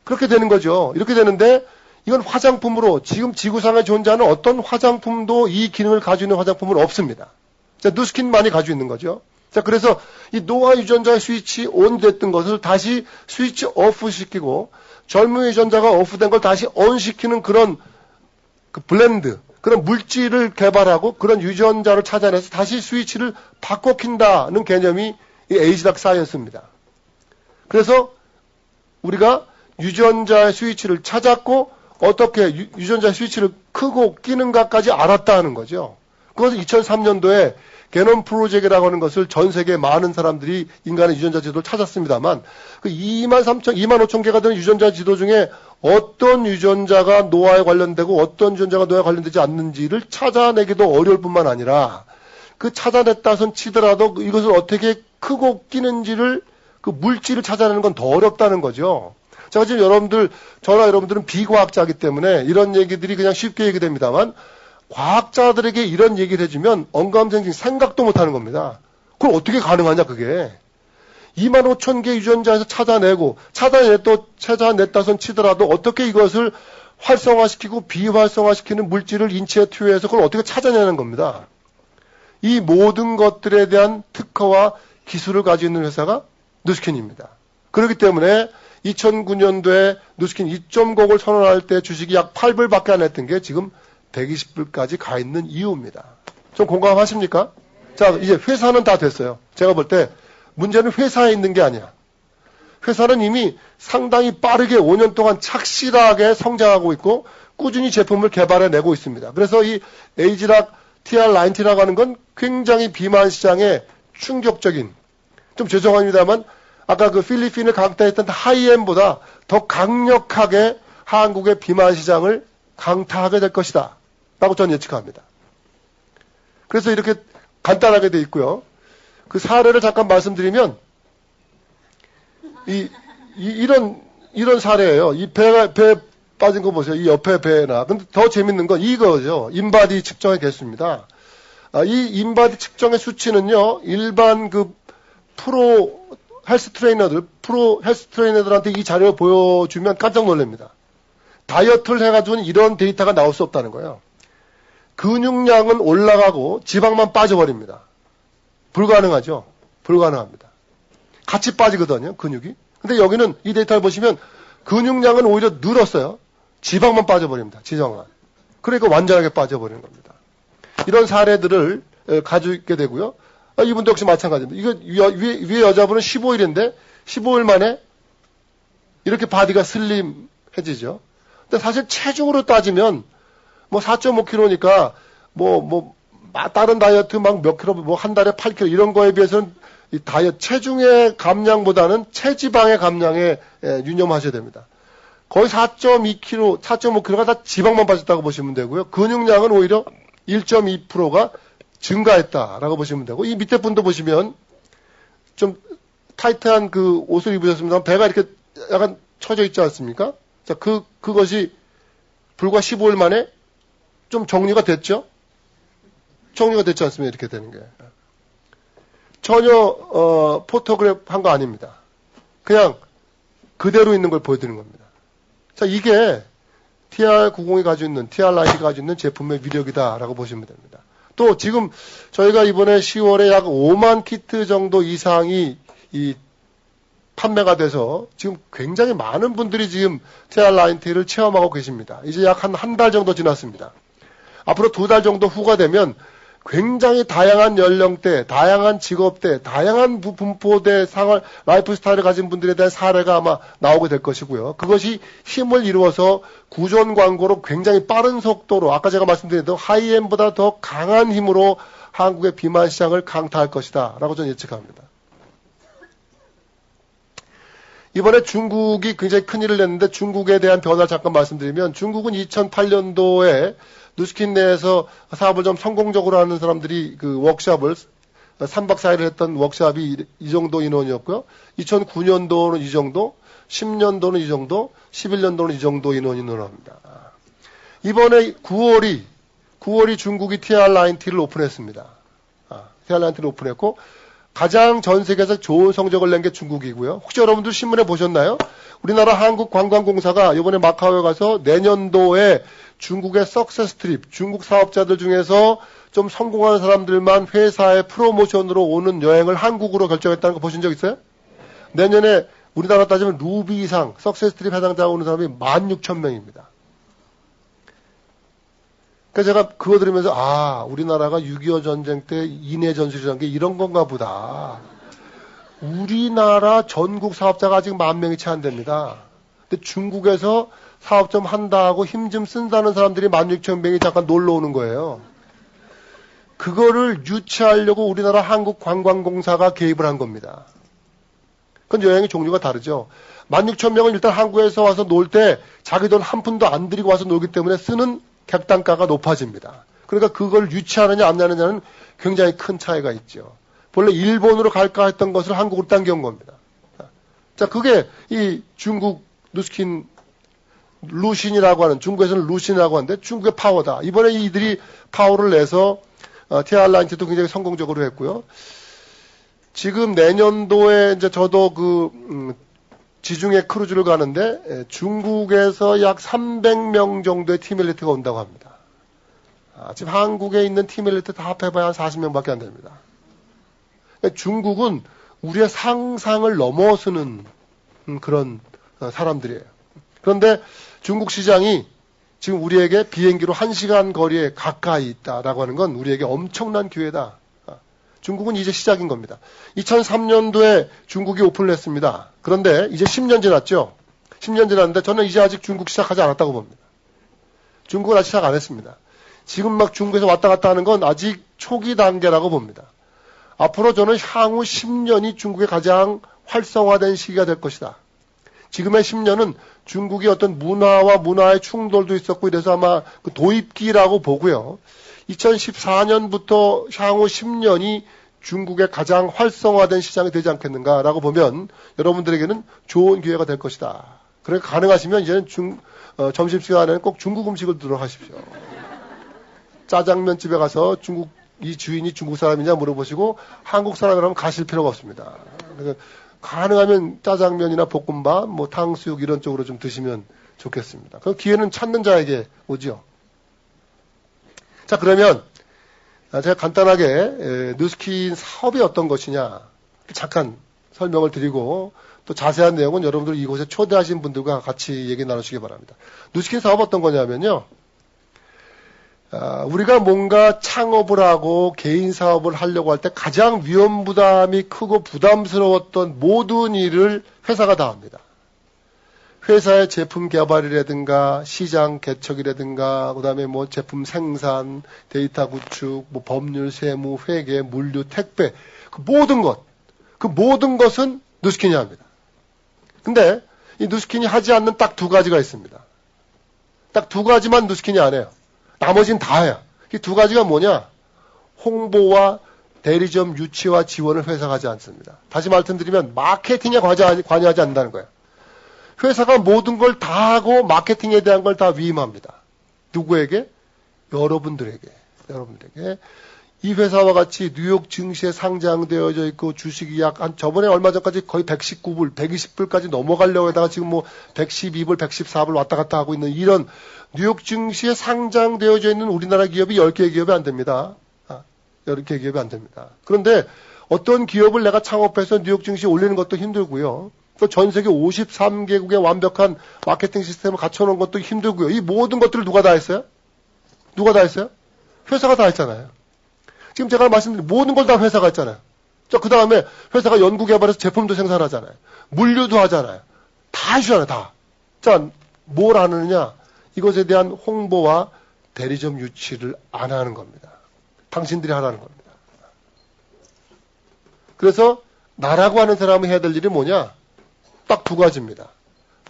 그렇게 되는 거죠. 이렇게 되는데 이건 화장품으로 지금 지구상에 존재하는 어떤 화장품도 이 기능을 가지고 있는 화장품은 없습니다. 자, 누스킨만이 가지고 있는 거죠. 자, 그래서 이 노화 유전자의 스위치 온 됐던 것을 다시 스위치 오프 시키고 젊은 유전자가 오프된 걸 다시 온 시키는 그런 그 블렌드, 그런 물질을 개발하고 그런 유전자를 찾아내서 다시 스위치를 바꿔 킨다는 개념이 이 에이지락 사이언스입니다. 그래서 우리가 유전자의 스위치를 찾았고 어떻게 유전자 스위치를 크고 끼는가까지 알았다는 거죠. 그것은 2003년도에 게놈 프로젝트라고 하는 것을 전 세계 많은 사람들이 인간의 유전자 지도를 찾았습니다만 그 2만 5천 개가 되는 유전자 지도 중에 어떤 유전자가 노화에 관련되고 어떤 유전자가 노화에 관련되지 않는지를 찾아내기도 어려울 뿐만 아니라 그 찾아냈다 손 치더라도 이것을 어떻게 크고 끼는지를 그 물질을 찾아내는 건 더 어렵다는 거죠. 제가 지금 저나 여러분들은 비과학자이기 때문에 이런 얘기들이 그냥 쉽게 얘기됩니다만 과학자들에게 이런 얘기를 해주면 언감생심 생각도 못하는 겁니다. 그걸 어떻게 가능하냐 그게. 2만 5천 개 유전자에서 찾아냈다 손 치더라도 어떻게 이것을 활성화시키고 비활성화시키는 물질을 인체에 투여해서 그걸 어떻게 찾아내는 겁니다. 이 모든 것들에 대한 특허와 기술을 가지고 있는 회사가 누스킨입니다. 그렇기 때문에 2009년도에 누스킨 2.0을 선언할 때 주식이 약 8불밖에 안 했던 게 지금 120불까지 가 있는 이유입니다. 좀 공감하십니까? 자, 이제 회사는 다 됐어요. 제가 볼 때 문제는 회사에 있는 게 아니야. 회사는 이미 상당히 빠르게 5년 동안 착실하게 성장하고 있고 꾸준히 제품을 개발해내고 있습니다. 그래서 이 에이지락 TR90라고 하는 건 굉장히 비만 시장에 충격적인, 좀 죄송합니다만 아까 그 필리핀을 강타했던 하이엠보다 더 강력하게 한국의 비만 시장을 강타하게 될 것이다 라고 저는 예측합니다. 그래서 이렇게 간단하게 돼 있고요. 그 사례를 잠깐 말씀드리면 이런 사례예요. 이 배 빠진 거 보세요. 이 옆에 배나. 근데 더 재밌는 건 이거죠. 인바디 측정의 개수입니다. 이 인바디 측정의 수치는요. 일반 그 프로 헬스 트레이너들한테 이 자료를 보여주면 깜짝 놀랍니다. 다이어트를 해가지고는 이런 데이터가 나올 수 없다는 거예요. 근육량은 올라가고 지방만 빠져버립니다. 불가능하죠. 불가능합니다. 같이 빠지거든요. 근육이. 근데 여기는 이 데이터를 보시면 근육량은 오히려 늘었어요. 지방만 빠져버립니다. 지방만. 그러니까 완전하게 빠져버리는 겁니다. 이런 사례들을 가지고 있게 되고요. 이분도 역시 마찬가지입니다. 이거 위에 여자분은 15일인데 15일 만에 이렇게 바디가 슬림해지죠. 근데 사실 체중으로 따지면 뭐 4.5kg니까 다른 다이어트 막 몇 킬로, 뭐 한 달에 8kg 이런 거에 비해서는 이 다이어트 체중의 감량보다는 체지방의 감량에 유념하셔야 됩니다. 거의 4.2kg, 4.5kg가 다 지방만 빠졌다고 보시면 되고요. 근육량은 오히려 1.2%가 증가했다라고 보시면 되고, 이 밑에 분도 보시면 좀 타이트한 그 옷을 입으셨습니다. 배가 이렇게 약간 처져 있지 않습니까? 자, 그것이 불과 15일 만에 좀 정리가 됐죠? 정리가 됐지 않습니까? 이렇게 되는 게. 전혀, 포토그래프 한 거 아닙니다. 그냥 그대로 있는 걸 보여드리는 겁니다. 자, 이게 TR90이 가지고 있는, TR90이 가지고 있는 제품의 위력이다라고 보시면 됩니다. 또 지금 저희가 이번에 10월에 약 5만 키트 정도 이상이 판매가 돼서 지금 굉장히 많은 분들이 지금 TR90를 체험하고 계십니다. 이제 약 한 달 정도 지났습니다. 앞으로 2달 정도 후가 되면 굉장히 다양한 연령대, 다양한 직업대, 다양한 분포대, 라이프 스타일을 가진 분들에 대한 사례가 아마 나오게 될 것이고요. 그것이 힘을 이루어서 구전 광고로 굉장히 빠른 속도로, 아까 제가 말씀드린 대로 하이엔보다 더 강한 힘으로 한국의 비만 시장을 강타할 것이다 라고 저는 예측합니다. 이번에 중국이 굉장히 큰일을 냈는데 중국에 대한 변화를 잠깐 말씀드리면, 중국은 2008년도에 누스킨 내에서 사업을 좀 성공적으로 하는 사람들이 그 워크숍을 3박 4일을 했던 워크숍이 이 정도 인원이었고요. 2009년도는 이 정도, 10년도는 이 정도, 11년도는 이 정도 인원이 늘어납니다. 이번에 9월이 중국이 TR-90를 오픈했습니다. TR-90를 오픈했고, 가장 전 세계에서 좋은 성적을 낸 게 중국이고요. 혹시 여러분들 신문에 보셨나요? 우리나라 한국관광공사가 이번에 마카오에 가서 내년도에 중국의 석세스 트립, 중국 사업자들 중에서 좀 성공한 사람들만 회사의 프로모션으로 오는 여행을 한국으로 결정했다는 거 보신 적 있어요? 내년에 우리나라 따지면 루비 이상 석세스 트립 해당자가 오는 사람이 16,000명입니다. 그러니까 제가 그거 들으면서 우리나라가 6.25 전쟁 때 인해 전술이라는 게 이런 건가 보다. 우리나라 전국 사업자가 아직 10,000명이 채 안 됩니다. 근데 중국에서 사업 좀 한다고 힘 좀 쓴다는 사람들이 16,000명이 잠깐 놀러 오는 거예요. 그거를 유치하려고 우리나라 한국관광공사가 개입을 한 겁니다. 그건 여행의 종류가 다르죠. 16,000명은 일단 한국에서 와서 놀 때 자기 돈 한 푼도 안 들이고 와서 놀기 때문에 쓰는 객단가가 높아집니다. 그러니까 그걸 유치하느냐 안 하느냐는 굉장히 큰 차이가 있죠. 본래 일본으로 갈까 했던 것을 한국으로 당겨온 겁니다. 자, 그게 이 중국 누스킨 루신이라고 하는, 중국에서는 루신이라고 하는데 중국의 파워다. 이번에 이들이 파워를 내서 TR-90도 굉장히 성공적으로 했고요. 지금 내년도에 이제 저도 지중해 크루즈를 가는데 중국에서 약 300명 정도의 팀 엘리트가 온다고 합니다. 지금 한국에 있는 팀 엘리트 다 합해봐야 한 40명밖에 안 됩니다. 그러니까 중국은 우리의 상상을 넘어서는 그런 사람들이에요. 그런데 중국 시장이 지금 우리에게 비행기로 1시간 거리에 가까이 있다라고 하는 건 우리에게 엄청난 기회다. 중국은 이제 시작인 겁니다. 2003년도에 중국이 오픈을 했습니다. 그런데 이제 10년 지났죠. 10년 지났는데 저는 이제 아직 중국 시작하지 않았다고 봅니다. 중국은 아직 시작 안 했습니다. 지금 막 중국에서 왔다 갔다 하는 건 아직 초기 단계라고 봅니다. 앞으로 저는 향후 10년이 중국의 가장 활성화된 시기가 될 것이다. 지금의 10년은 중국이 어떤 문화와 문화의 충돌도 있었고 이래서 아마 그 도입기라고 보고요. 2014년부터 향후 10년이 중국의 가장 활성화된 시장이 되지 않겠는가라고 보면 여러분들에게는 좋은 기회가 될 것이다. 그러니까 가능하시면 이제는 점심시간에는 꼭 중국 음식을 드도록 하십시오. 짜장면 집에 가서 이 주인이 중국 사람이냐 물어보시고 한국 사람이라면 가실 필요가 없습니다. 그러니까 가능하면 짜장면이나 볶음밥, 탕수육 이런 쪽으로 좀 드시면 좋겠습니다. 그 기회는 찾는 자에게 오죠. 자, 그러면 제가 간단하게 누스킨 사업이 어떤 것이냐 잠깐 설명을 드리고 또 자세한 내용은 여러분들 이곳에 초대하신 분들과 같이 얘기 나누시기 바랍니다. 누스킨 사업 어떤 거냐면요. 우리가 뭔가 창업을 하고 개인 사업을 하려고 할 때 가장 위험 부담이 크고 부담스러웠던 모든 일을 회사가 다 합니다. 회사의 제품 개발이라든가 시장 개척이라든가 그다음에 제품 생산, 데이터 구축, 법률, 세무, 회계, 물류, 택배 그 모든 것은 누스킨이 합니다. 근데 이 누스킨이 하지 않는 딱 2가지가 있습니다. 딱 2가지만 누스킨이 안 해요. 나머지는 다 해요. 이 2가지가 뭐냐? 홍보와 대리점 유치와 지원을 회사가 하지 않습니다. 다시 말씀드리면 마케팅에 관여하지 않는다는 거예요. 회사가 모든 걸 다 하고 마케팅에 대한 걸 다 위임합니다. 누구에게? 여러분들에게. 이 회사와 같이 뉴욕 증시에 상장되어져 있고 주식이 저번에 얼마 전까지 거의 119불, 120불까지 넘어가려고 하다가 지금 112불, 114불 왔다 갔다 하고 있는 이런 뉴욕 증시에 상장되어져 있는 우리나라 기업이 10개의 기업이 안 됩니다. 10개의 기업이 안 됩니다. 그런데 어떤 기업을 내가 창업해서 뉴욕 증시에 올리는 것도 힘들고요. 또 전 세계 53개국의 완벽한 마케팅 시스템을 갖춰놓은 것도 힘들고요. 이 모든 것들을 누가 다 했어요? 회사가 다 했잖아요. 지금 제가 말씀드린 모든 걸 다 회사가 있잖아요. 자, 그 다음에 회사가 연구개발해서 제품도 생산하잖아요. 물류도 하잖아요. 다 해주잖아요, 다. 자, 뭘 하느냐? 이것에 대한 홍보와 대리점 유치를 안 하는 겁니다. 당신들이 하라는 겁니다. 그래서 나라고 하는 사람이 해야 될 일이 뭐냐? 딱 두 가지입니다.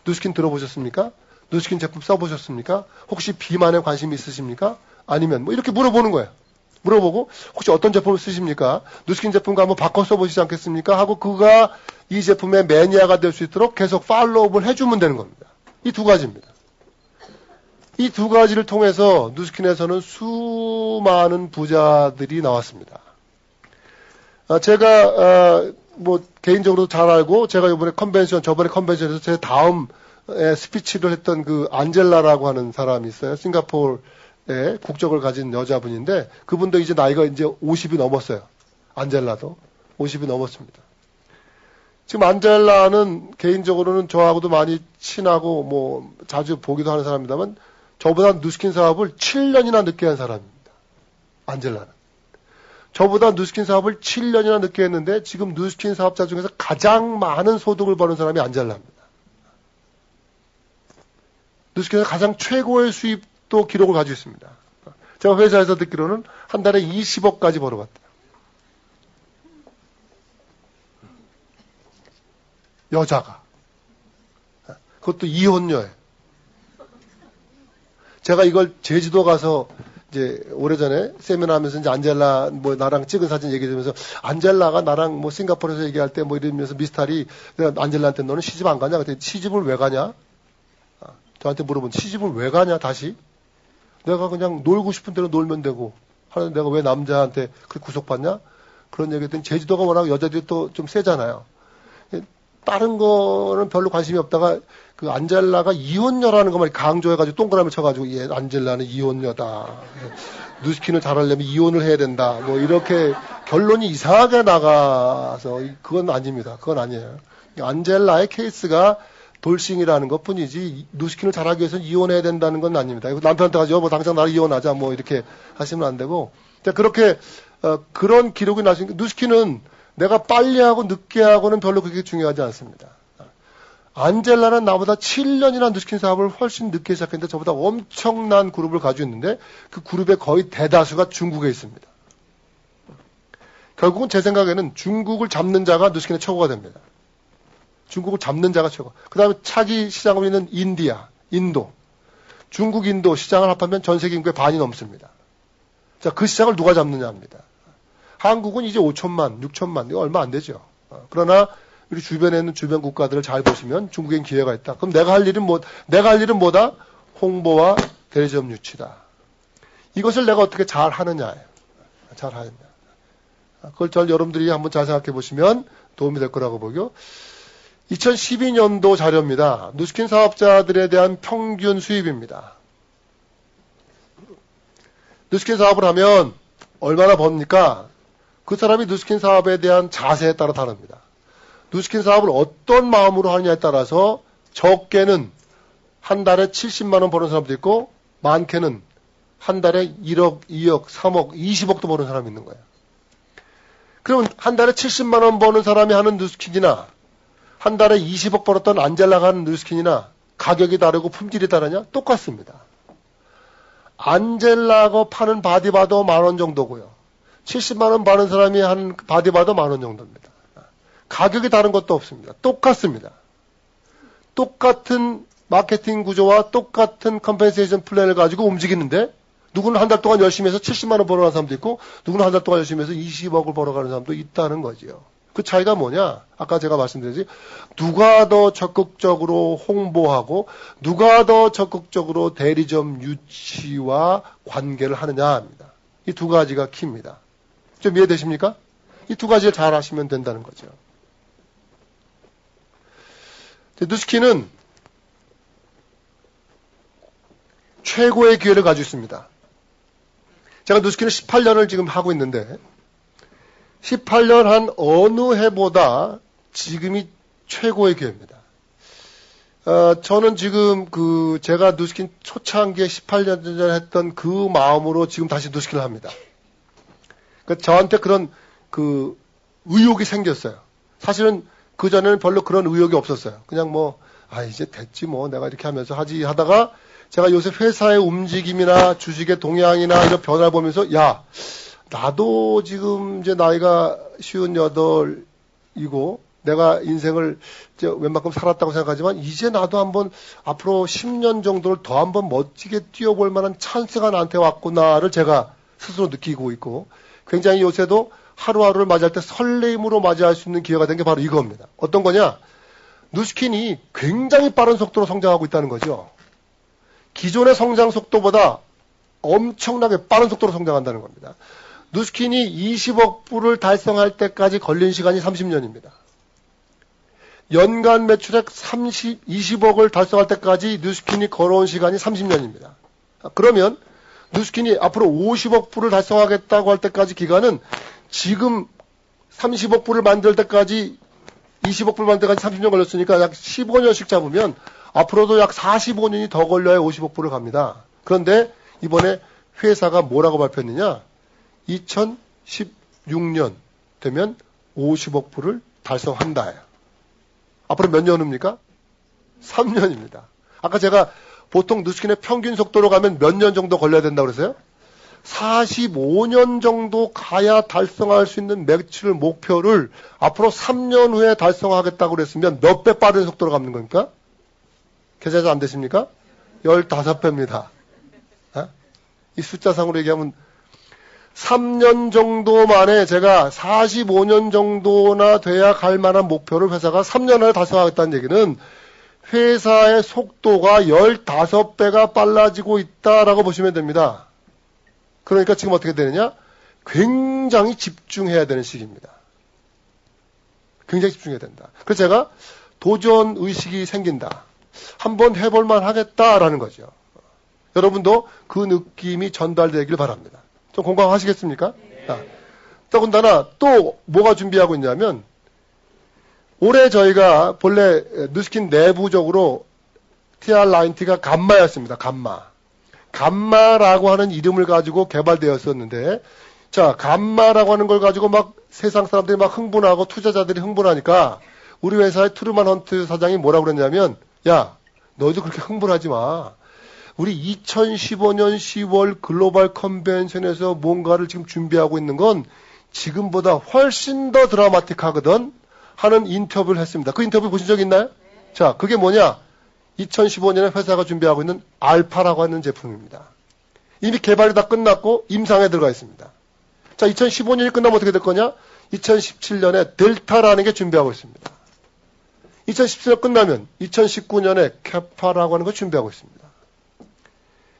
누스킨 들어보셨습니까? 누스킨 제품 써보셨습니까? 혹시 비만에 관심 있으십니까? 아니면 뭐 이렇게 물어보는 거예요. 물어보고 혹시 어떤 제품을 쓰십니까? 누스킨 제품과 한번 바꿔 써보시지 않겠습니까? 하고 그가 이 제품의 매니아가 될 수 있도록 계속 팔로우업을 해주면 되는 겁니다. 이 두 가지입니다. 이 두 가지를 통해서 누스킨에서는 수많은 부자들이 나왔습니다. 제가 뭐 개인적으로 잘 알고 제가 저번에 컨벤션에서 제 다음 스피치를 했던 그 안젤라라고 하는 사람이 있어요. 싱가포르의 국적을 가진 여자분인데 그분도 이제 나이가 이제 50이 넘었어요. 안젤라도 50이 넘었습니다. 지금 안젤라는 개인적으로는 저하고도 많이 친하고 뭐 자주 보기도 하는 사람입니다만 저보다 누스킨 사업을 7년이나 늦게 한 사람입니다. 안젤라는. 저보다 누스킨 사업을 7년이나 늦게 했는데 지금 누스킨 사업자 중에서 가장 많은 소득을 버는 사람이 안젤라입니다. 누스킨에서 가장 최고의 수입도 기록을 가지고 있습니다. 제가 회사에서 듣기로는 한 달에 20억까지 벌어봤대요. 여자가. 그것도 이혼녀예요. 제가 이걸 제주도 가서 이제 오래전에 세미나 하면서 이제 안젤라 뭐 나랑 찍은 사진 얘기하면서 안젤라가 나랑 뭐 싱가포르에서 얘기할 때 뭐 이러면서 미스탈이 내가 안젤라한테 너는 시집 안 가냐? 그랬더니 시집을 왜 가냐? 저한테 물어본 시집을 왜 가냐 다시? 내가 그냥 놀고 싶은 대로 놀면 되고 하는데 내가 왜 남자한테 그렇게 구속받냐? 그런 얘기했더니 제주도가 워낙 여자들이 또 좀 세잖아요. 다른 거는 별로 관심이 없다가 그 안젤라가 이혼녀라는 것만 강조해가지고 동그라미 쳐가지고 얘 안젤라는 이혼녀다. 누스킨을 잘하려면 이혼을 해야 된다. 뭐 이렇게 결론이 이상하게 나가서 그건 아닙니다. 그건 아니에요. 안젤라의 케이스가 돌싱이라는 것 뿐이지 누스킨을 잘하기 위해서는 이혼해야 된다는 건 아닙니다. 남편한테 가죠. 뭐 당장 나를 이혼하자. 뭐 이렇게 하시면 안 되고. 그렇게 그런 기록이 나시니까 누스킨은 내가 빨리 하고 늦게 하고는 별로 그렇게 중요하지 않습니다. 안젤라는 나보다 7년이나 누스킨 사업을 훨씬 늦게 시작했는데 저보다 엄청난 그룹을 가지고 있는데 그 그룹의 거의 대다수가 중국에 있습니다. 결국은 제 생각에는 중국을 잡는 자가 누스킨의 최고가 됩니다. 중국을 잡는 자가 최고. 그 다음에 차기 시장으로 있는 인도. 중국, 인도 시장을 합하면 전 세계 인구의 반이 넘습니다. 자, 그 시장을 누가 잡느냐 합니다. 한국은 이제 5천만, 6천만, 이거 얼마 안 되죠. 그러나 우리 주변에 있는 주변 국가들을 잘 보시면 중국엔 기회가 있다. 그럼 내가 할 일은 뭐다? 홍보와 대리점 유치다. 이것을 내가 어떻게 잘 하느냐예요. 잘 하느냐. 그걸 여러분들이 한번 잘 생각해 보시면 도움이 될 거라고 보고요. 2012년도 자료입니다. 누스킨 사업자들에 대한 평균 수입입니다. 누스킨 사업을 하면 얼마나 법니까? 그 사람이 누스킨 사업에 대한 자세에 따라 다릅니다. 누스킨 사업을 어떤 마음으로 하느냐에 따라서 적게는 한 달에 70만 원 버는 사람도 있고 많게는 한 달에 1억, 2억, 3억, 20억도 버는 사람이 있는 거예요. 그러면 한 달에 70만 원 버는 사람이 하는 누스킨이나 한 달에 20억 벌었던 안젤라가 하는 누스킨이나 가격이 다르고 품질이 다르냐? 똑같습니다. 안젤라가 파는 바디바도 10,000원 정도고요. 70만 원 버는 사람이 하는 바디바도 10,000원 정도입니다. 가격이 다른 것도 없습니다. 똑같습니다. 똑같은 마케팅 구조와 똑같은 컴펜세이션 플랜을 가지고 움직이는데 누구는 한 달 동안 열심히 해서 70만 원 벌어가는 사람도 있고 누구는 한 달 동안 열심히 해서 20억을 벌어가는 사람도 있다는 거지요. 그 차이가 뭐냐? 아까 제가 말씀드렸지 누가 더 적극적으로 홍보하고 누가 더 적극적으로 대리점 유치와 관계를 하느냐 합니다. 이 두 가지가 키입니다. 좀 이해되십니까? 이 두 가지를 잘 하시면 된다는 거죠. 누스킨은 최고의 기회를 가지고 있습니다. 제가 누스킨을 18년을 지금 하고 있는데 18년 한 어느 해보다 지금이 최고의 기회입니다. 저는 지금 제가 누스킨 초창기에 18년 전에 했던 그 마음으로 지금 다시 누스킨을 합니다. 그러니까 저한테 그런 그 의욕이 생겼어요. 사실은 그전에는 별로 그런 의욕이 없었어요. 그냥 뭐, 이제 됐지 뭐 내가 이렇게 하면서 하지 하다가 제가 요새 회사의 움직임이나 주식의 동향이나 이런 변화를 보면서 야, 나도 지금 이제 나이가 58이고 내가 인생을 이제 웬만큼 살았다고 생각하지만 이제 나도 한번 앞으로 10년 정도를 더 한번 멋지게 뛰어볼 만한 찬스가 나한테 왔구나를 제가 스스로 느끼고 있고 굉장히 요새도 하루하루를 맞이할 때 설레임으로 맞이할 수 있는 기회가 된 게 바로 이겁니다. 어떤 거냐? 누스킨이 굉장히 빠른 속도로 성장하고 있다는 거죠. 기존의 성장 속도보다 엄청나게 빠른 속도로 성장한다는 겁니다. 누스킨이 20억 불을 달성할 때까지 걸린 시간이 30년입니다. 연간 매출액 20억을 달성할 때까지 누스킨이 걸어온 시간이 30년입니다. 그러면 누스킨이 앞으로 50억 불을 달성하겠다고 할 때까지 기간은 지금 30억 불을 만들 때까지 20억 불 만들 때까지 30년 걸렸으니까 약 15년씩 잡으면 앞으로도 약 45년이 더 걸려야 50억 불을 갑니다. 그런데 이번에 회사가 뭐라고 발표했느냐? 2016년 되면 50억 불을 달성한다. 앞으로 몇 년 후입니까? 3년입니다. 아까 제가 보통 누스킨의 평균 속도로 가면 몇 년 정도 걸려야 된다고 그랬어요? 45년 정도 가야 달성할 수 있는 매출 목표를 앞으로 3년 후에 달성하겠다고 그랬으면 몇 배 빠른 속도로 가는 겁니까? 계산이 안 되십니까? 15배입니다. 이 숫자상으로 얘기하면 3년 정도 만에 제가 45년 정도나 돼야 갈 만한 목표를 회사가 3년 안에 달성하겠다는 얘기는 회사의 속도가 15배가 빨라지고 있다라고 보시면 됩니다. 그러니까 지금 어떻게 되느냐? 굉장히 집중해야 되는 시기입니다. 굉장히 집중해야 된다. 그래서 제가 도전 의식이 생긴다. 한번 해볼만 하겠다라는 거죠. 여러분도 그 느낌이 전달되길 바랍니다. 좀 공감하시겠습니까? 네. 더군다나 또 뭐가 준비하고 있냐면 올해 저희가 본래 누스킨 내부적으로 TR90가 감마였습니다. 감마라고 하는 이름을 가지고 개발되었었는데 자, 감마라고 하는 걸 가지고 막 세상 사람들이 막 흥분하고 투자자들이 흥분하니까 우리 회사의 트루만 헌트 사장이 뭐라고 그랬냐면 야, 너희도 그렇게 흥분하지 마. 우리 2015년 10월 글로벌 컨벤션에서 뭔가를 지금 준비하고 있는 건 지금보다 훨씬 더 드라마틱하거든 하는 인터뷰를 했습니다. 그 인터뷰 보신 적 있나요? 자, 그게 뭐냐? 2015년에 회사가 준비하고 있는 알파라고 하는 제품입니다. 이미 개발이 다 끝났고 임상에 들어가 있습니다. 자, 2015년이 끝나면 어떻게 될 거냐? 2017년에 델타라는 게 준비하고 있습니다. 2017년 끝나면 2019년에 캐파라고 하는 걸 준비하고 있습니다.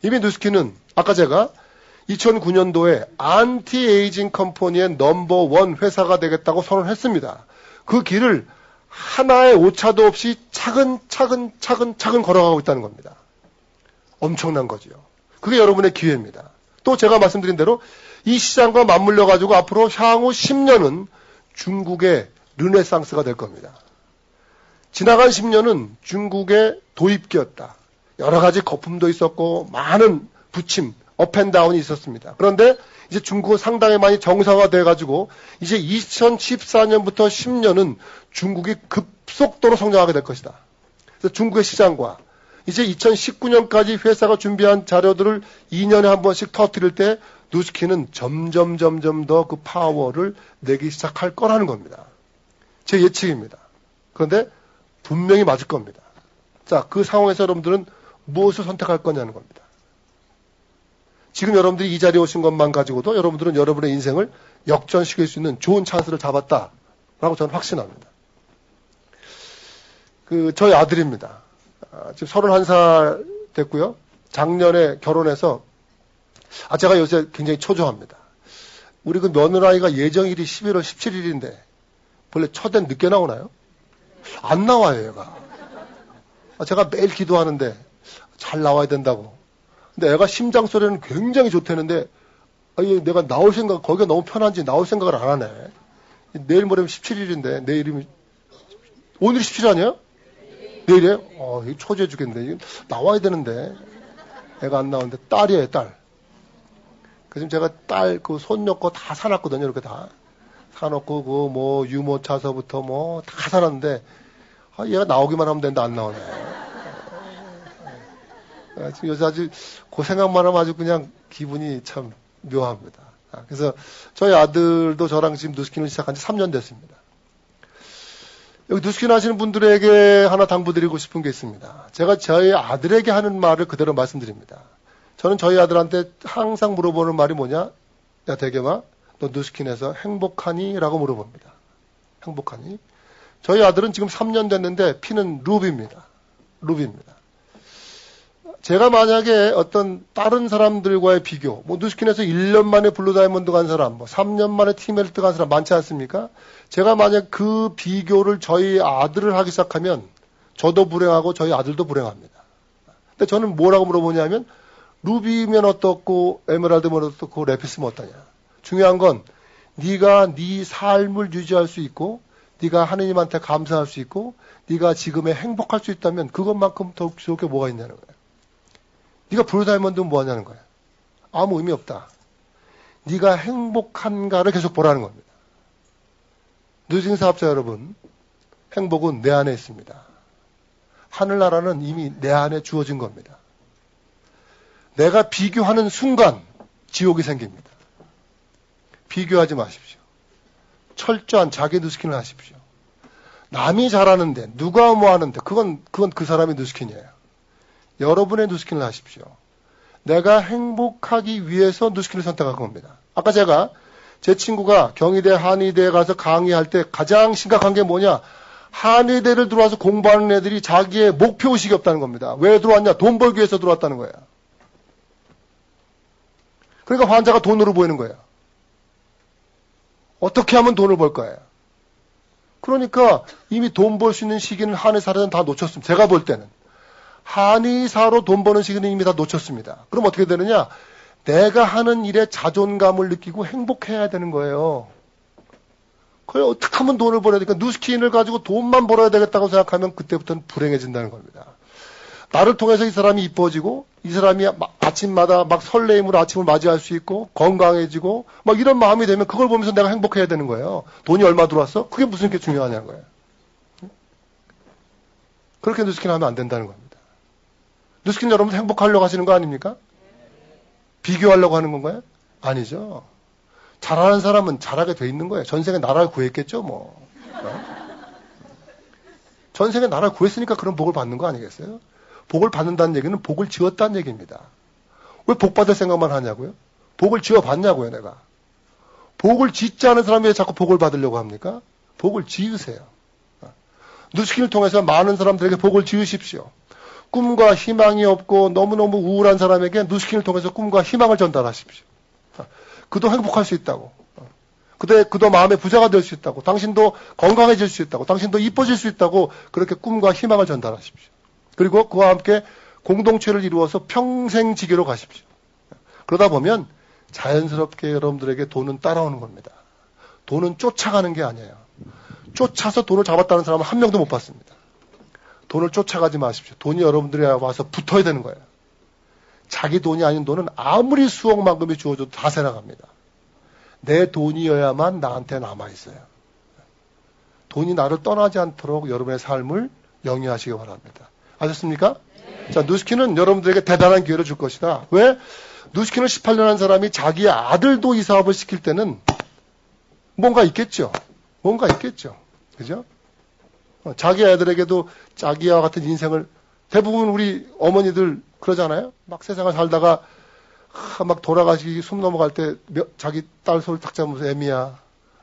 이미 누스킨은 아까 제가 2009년도에 안티에이징 컴퍼니의 넘버원 회사가 되겠다고 선언했습니다. 그 길을 하나의 오차도 없이 차근차근 걸어가고 있다는 겁니다. 엄청난 거죠. 그게 여러분의 기회입니다. 또 제가 말씀드린 대로 이 시장과 맞물려 가지고 앞으로 향후 10년은 중국의 르네상스가 될 겁니다. 지나간 10년은 중국의 도입기였다. 여러 가지 거품도 있었고 많은 부침, 업앤다운이 있었습니다. 그런데 이제 중국은 상당히 많이 정상화돼 가지고 이제 2014년부터 10년은 중국이 급속도로 성장하게 될 것이다. 그래서 중국의 시장과 이제 2019년까지 회사가 준비한 자료들을 2년에 한 번씩 터뜨릴 때 누스킨은 점점 더 그 파워를 내기 시작할 거라는 겁니다. 제 예측입니다. 그런데 분명히 맞을 겁니다. 자, 그 상황에서 여러분들은 무엇을 선택할 거냐는 겁니다. 지금 여러분들이 이 자리에 오신 것만 가지고도 여러분들은 여러분의 인생을 역전시킬 수 있는 좋은 찬스를 잡았다라고 저는 확신합니다. 저희 아들입니다. 지금 31살 됐고요. 작년에 결혼해서 제가 요새 굉장히 초조합니다. 우리 그 며느라이가 예정일이 11월 17일인데 원래 첫엔 늦게 나오나요? 안 나와요, 얘가. 제가 매일 기도하는데 잘 나와야 된다고. 근데 애가 심장 소리는 굉장히 좋다는데 내가 나올 생각, 거기가 너무 편한지 나올 생각을 안 하네. 내일 모레면 17일인데 내일이면 오늘이 17일 아니에요? 내일이에요? 이거 초조해 죽겠는데. 이거 나와야 되는데 애가 안 나오는데 딸이에요, 딸. 그래서 제가 딸, 손녀 거 다 사놨거든요. 이렇게 다. 사놓고, 유모차서부터 다 사놨는데, 얘가 나오기만 하면 되는데 안 나오네. 지금 요새 아주, 그 생각만 하면 아주 그냥 기분이 참 묘합니다. 그래서 저희 아들도 저랑 지금 누스킨을 시작한 지 3년 됐습니다. 여기 누스킨 하시는 분들에게 하나 당부드리고 싶은 게 있습니다. 제가 저희 아들에게 하는 말을 그대로 말씀드립니다. 저는 저희 아들한테 항상 물어보는 말이 뭐냐? 야, 대겸아, 너 누스킨에서 행복하니? 라고 물어봅니다. 행복하니? 저희 아들은 지금 3년 됐는데 피는 루비입니다. 루비입니다. 제가 만약에 어떤 다른 사람들과의 비교, 누스킨에서 1년 만에 블루 다이몬드 간 사람, 3년 만에 팀헬트 간 사람 많지 않습니까? 제가 만약 그 비교를 저희 아들을 하기 시작하면 저도 불행하고 저희 아들도 불행합니다. 근데 저는 뭐라고 물어보냐면 루비면 어떻고 에메랄드면 어떻고 레피스면 어떠냐. 중요한 건 네가 네 삶을 유지할 수 있고 네가 하느님한테 감사할 수 있고 네가 지금에 행복할 수 있다면 그것만큼 더 좋을 게 뭐가 있냐는 거예요. 네가 블루 다이몬드는 뭐 하냐는 거예요. 아무 의미 없다. 네가 행복한가를 계속 보라는 겁니다. 누스킨 사업자 여러분, 행복은 내 안에 있습니다. 하늘나라는 이미 내 안에 주어진 겁니다. 내가 비교하는 순간 지옥이 생깁니다. 비교하지 마십시오. 철저한 자기 누스킨을 하십시오. 남이 잘하는데 누가 뭐 하는데 그건 그 사람의 누스킨이에요. 여러분의 누스킨을 하십시오. 내가 행복하기 위해서 누스킨을 선택한 겁니다. 아까 제가 제 친구가 경희대 한의대에 가서 강의할 때 가장 심각한 게 뭐냐? 한의대를 들어와서 공부하는 애들이 자기의 목표의식이 없다는 겁니다. 왜 들어왔냐? 돈 벌기 위해서 들어왔다는 거예요. 그러니까 환자가 돈으로 보이는 거예요. 어떻게 하면 돈을 벌 거예요? 그러니까 이미 돈 벌 수 있는 시기는 한의사들은 다 놓쳤습니다. 제가 볼 때는. 한의사로 돈 버는 시기는 이미 다 놓쳤습니다. 그럼 어떻게 되느냐? 내가 하는 일에 자존감을 느끼고 행복해야 되는 거예요. 그래 어떻게 하면 돈을 벌어야 되니까 누스킨을 가지고 돈만 벌어야 되겠다고 생각하면 그때부터는 불행해진다는 겁니다. 나를 통해서 이 사람이 이뻐지고 이 사람이 아침마다 막 설레임으로 아침을 맞이할 수 있고 건강해지고 막 이런 마음이 되면 그걸 보면서 내가 행복해야 되는 거예요. 돈이 얼마 들어왔어? 그게 무슨 게 중요하냐는 거예요. 그렇게 누스킨 하면 안 된다는 겁니다. 누스킨 여러분 행복하려고 하시는 거 아닙니까? 비교하려고 하는 건가요? 아니죠. 잘하는 사람은 잘하게 돼 있는 거예요. 전생에 나라를 구했겠죠, 뭐. 전생에 나라를 구했으니까 그런 복을 받는 거 아니겠어요? 복을 받는다는 얘기는 복을 지었다는 얘기입니다. 왜 복 받을 생각만 하냐고요? 복을 지어봤냐고요, 내가. 복을 짓지 않은 사람이 왜 자꾸 복을 받으려고 합니까? 복을 지으세요. 누스킨을 통해서 많은 사람들에게 복을 지으십시오. 꿈과 희망이 없고 너무너무 우울한 사람에게 누스킨을 통해서 꿈과 희망을 전달하십시오. 그도 행복할 수 있다고. 그도 마음의 부자가 될 수 있다고. 당신도 건강해질 수 있다고. 당신도 이뻐질 수 있다고. 그렇게 꿈과 희망을 전달하십시오. 그리고 그와 함께 공동체를 이루어서 평생 지기로 가십시오. 그러다 보면 자연스럽게 여러분들에게 돈은 따라오는 겁니다. 돈은 쫓아가는 게 아니에요. 쫓아서 돈을 잡았다는 사람은 한 명도 못 봤습니다. 돈을 쫓아가지 마십시오. 돈이 여러분들에 와서 붙어야 되는 거예요. 자기 돈이 아닌 돈은 아무리 수억만금이 주어져도 다 새나갑니다. 내 돈이어야만 나한테 남아있어요. 돈이 나를 떠나지 않도록 여러분의 삶을 영위하시기 바랍니다. 아셨습니까? 자, 누스킨은 여러분들에게 대단한 기회를 줄 것이다. 왜? 누스킨을 18년 한 사람이 자기 아들도 이 사업을 시킬 때는 뭔가 있겠죠. 뭔가 있겠죠. 그죠? 자기 아들에게도 자기와 같은 인생을 대부분 우리 어머니들 그러잖아요. 막 세상을 살다가 막 돌아가시기 숨 넘어갈 때 자기 딸 손을 탁 잡으면서 애미야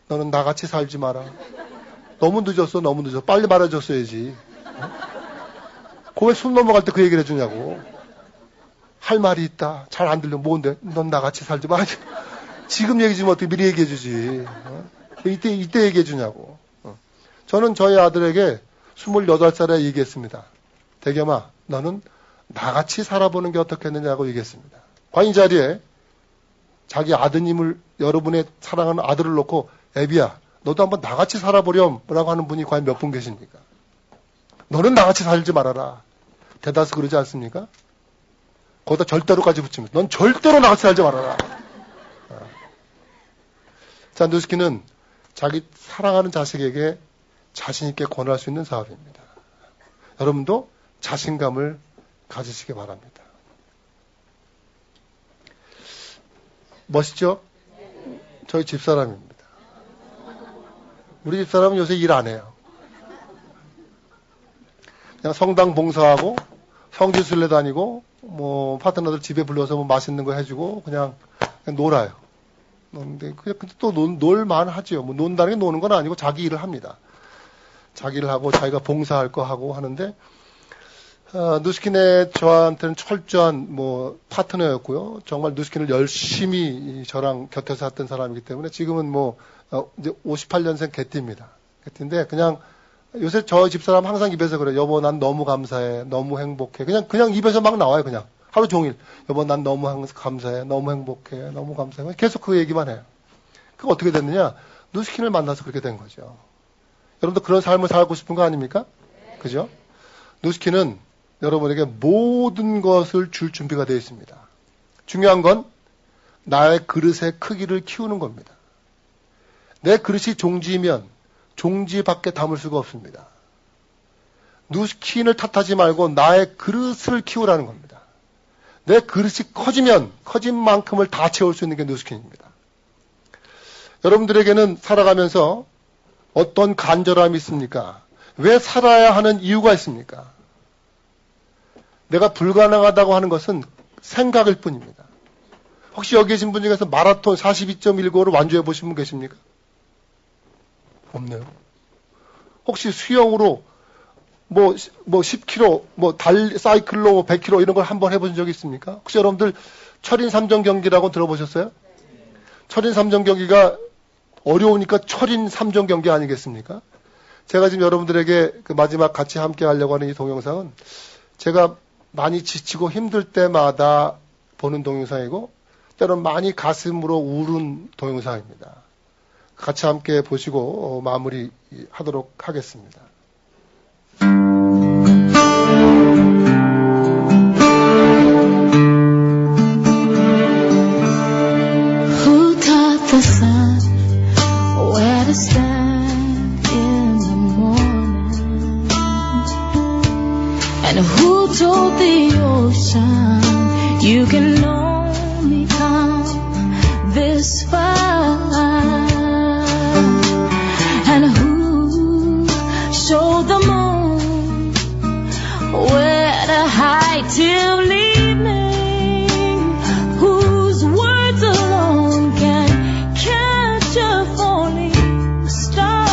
너는 나같이 살지 마라. 너무 늦었어. 너무 늦었어. 빨리 말해줬어야지. 왜 숨 넘어갈 때 그 얘기를 해주냐고. 할 말이 있다. 잘 안 들려. 뭔데? 넌 나같이 살지 마. 지금 얘기 좀 어떻게 미리 얘기해주지. 이때 얘기해주냐고. 저는 저희 아들에게 28살에 얘기했습니다. 대겸아, 너는 나같이 살아보는 게 어떻겠느냐고 얘기했습니다. 과연 이 자리에 자기 아드님을, 여러분의 사랑하는 아들을 놓고 애비야, 너도 한번 나같이 살아보렴 라고 하는 분이 과연 몇 분 계십니까? 너는 나같이 살지 말아라. 대다수 그러지 않습니까? 거기다 절대로까지 붙이면서 넌 절대로 나같이 살지 말아라. 자, 누스키는 자기 사랑하는 자식에게 자신있게 권할 수 있는 사업입니다. 여러분도 자신감을 가지시기 바랍니다. 멋있죠? 저희 집사람입니다. 우리 집사람은 요새 일 안 해요. 그냥 성당 봉사하고 성지순례 다니고 뭐 파트너들 집에 불러서 뭐 맛있는 거 해주고 그냥 놀아요. 근데 또 놀만 하죠. 뭐 논다는 게 노는 건 아니고 자기 일을 합니다. 자기 일을 하고 자기가 봉사할 거 하고 하는데 누스킨의 저한테는 철저한 뭐 파트너였고요. 정말 누스킨을 열심히 저랑 곁에서 했던 사람이기 때문에 지금은 뭐 이제 58년생 개띠입니다. 개띠인데 그냥 요새 저 집사람 항상 입에서 그래. 여보 난 너무 감사해. 너무 행복해. 그냥 입에서 막 나와요. 그냥 하루 종일. 여보 난 너무 감사해. 너무 행복해. 너무 감사해. 계속 그 얘기만 해요. 그게 어떻게 됐느냐? 누스킨을 만나서 그렇게 된 거죠. 여러분도 그런 삶을 살고 싶은 거 아닙니까? 그죠? 누스킨은 여러분에게 모든 것을 줄 준비가 되어 있습니다. 중요한 건 나의 그릇의 크기를 키우는 겁니다. 내 그릇이 종지이면 종지 밖에 담을 수가 없습니다. 누스킨을 탓하지 말고 나의 그릇을 키우라는 겁니다. 내 그릇이 커지면 커진 만큼을 다 채울 수 있는 게 누스킨입니다. 여러분들에게는 살아가면서 어떤 간절함이 있습니까? 왜 살아야 하는 이유가 있습니까? 내가 불가능하다고 하는 것은 생각일 뿐입니다. 혹시 여기 계신 분 중에서 마라톤 42.195를 완주해 보신 분 계십니까? 없네요. 혹시 수영으로 뭐 10km, 사이클로 100km 이런 걸 한번 해보신 적이 있습니까? 혹시 여러분들 철인 3종 경기라고 들어보셨어요? 철인 3종 경기가 어려우니까 철인 3종 경기 아니겠습니까? 제가 지금 여러분들에게 그 마지막 같이 함께 하려고 하는 이 동영상은 제가 많이 지치고 힘들 때마다 보는 동영상이고 때로는 많이 가슴으로 우는 동영상입니다. 같이 함께 보시고 마무리 하도록 하겠습니다. Who taught the sun where to stand in the morning? And who told the ocean you can only come this far? And who showed the moon where to hide till evening? Whose words alone can catch a falling star?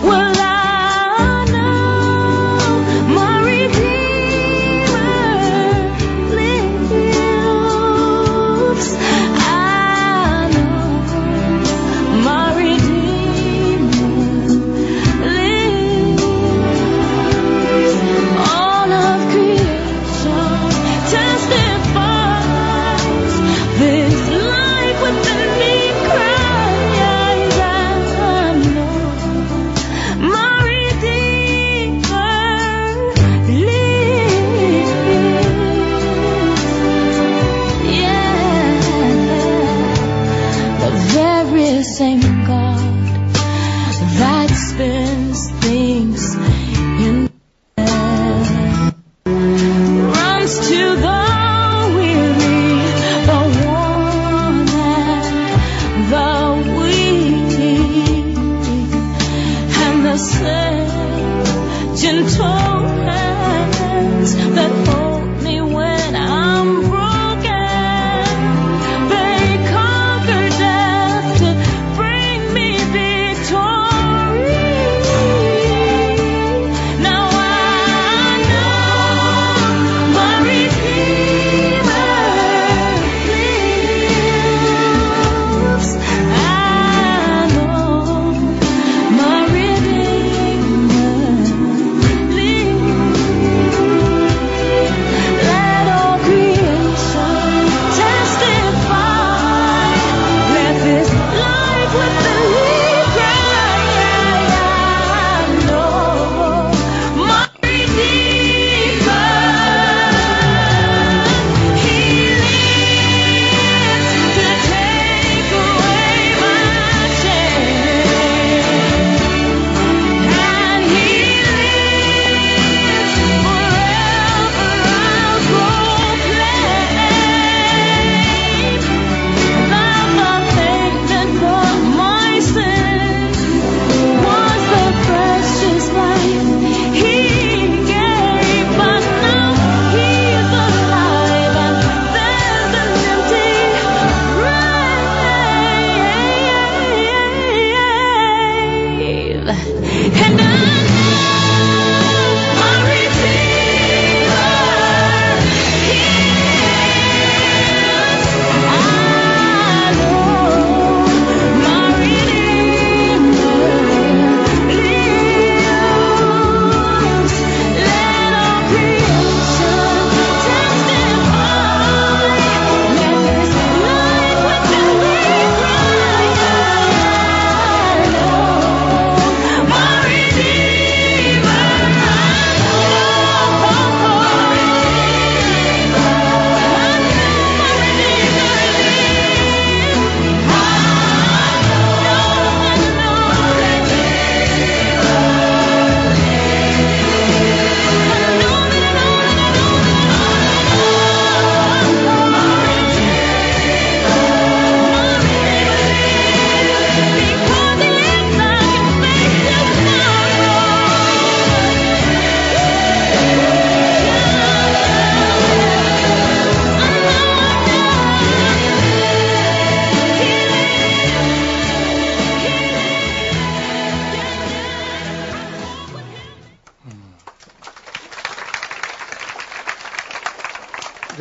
Well, I know my Redeemer lives. I know my Redeemer lives. All of creation testifies this life within me cries. I know my Redeemer lives. Yeah, the very same God that spins things in runs to the weary, the worn and the weak, and the same gentle hands that hold me when I'm broken. They conquer death to bring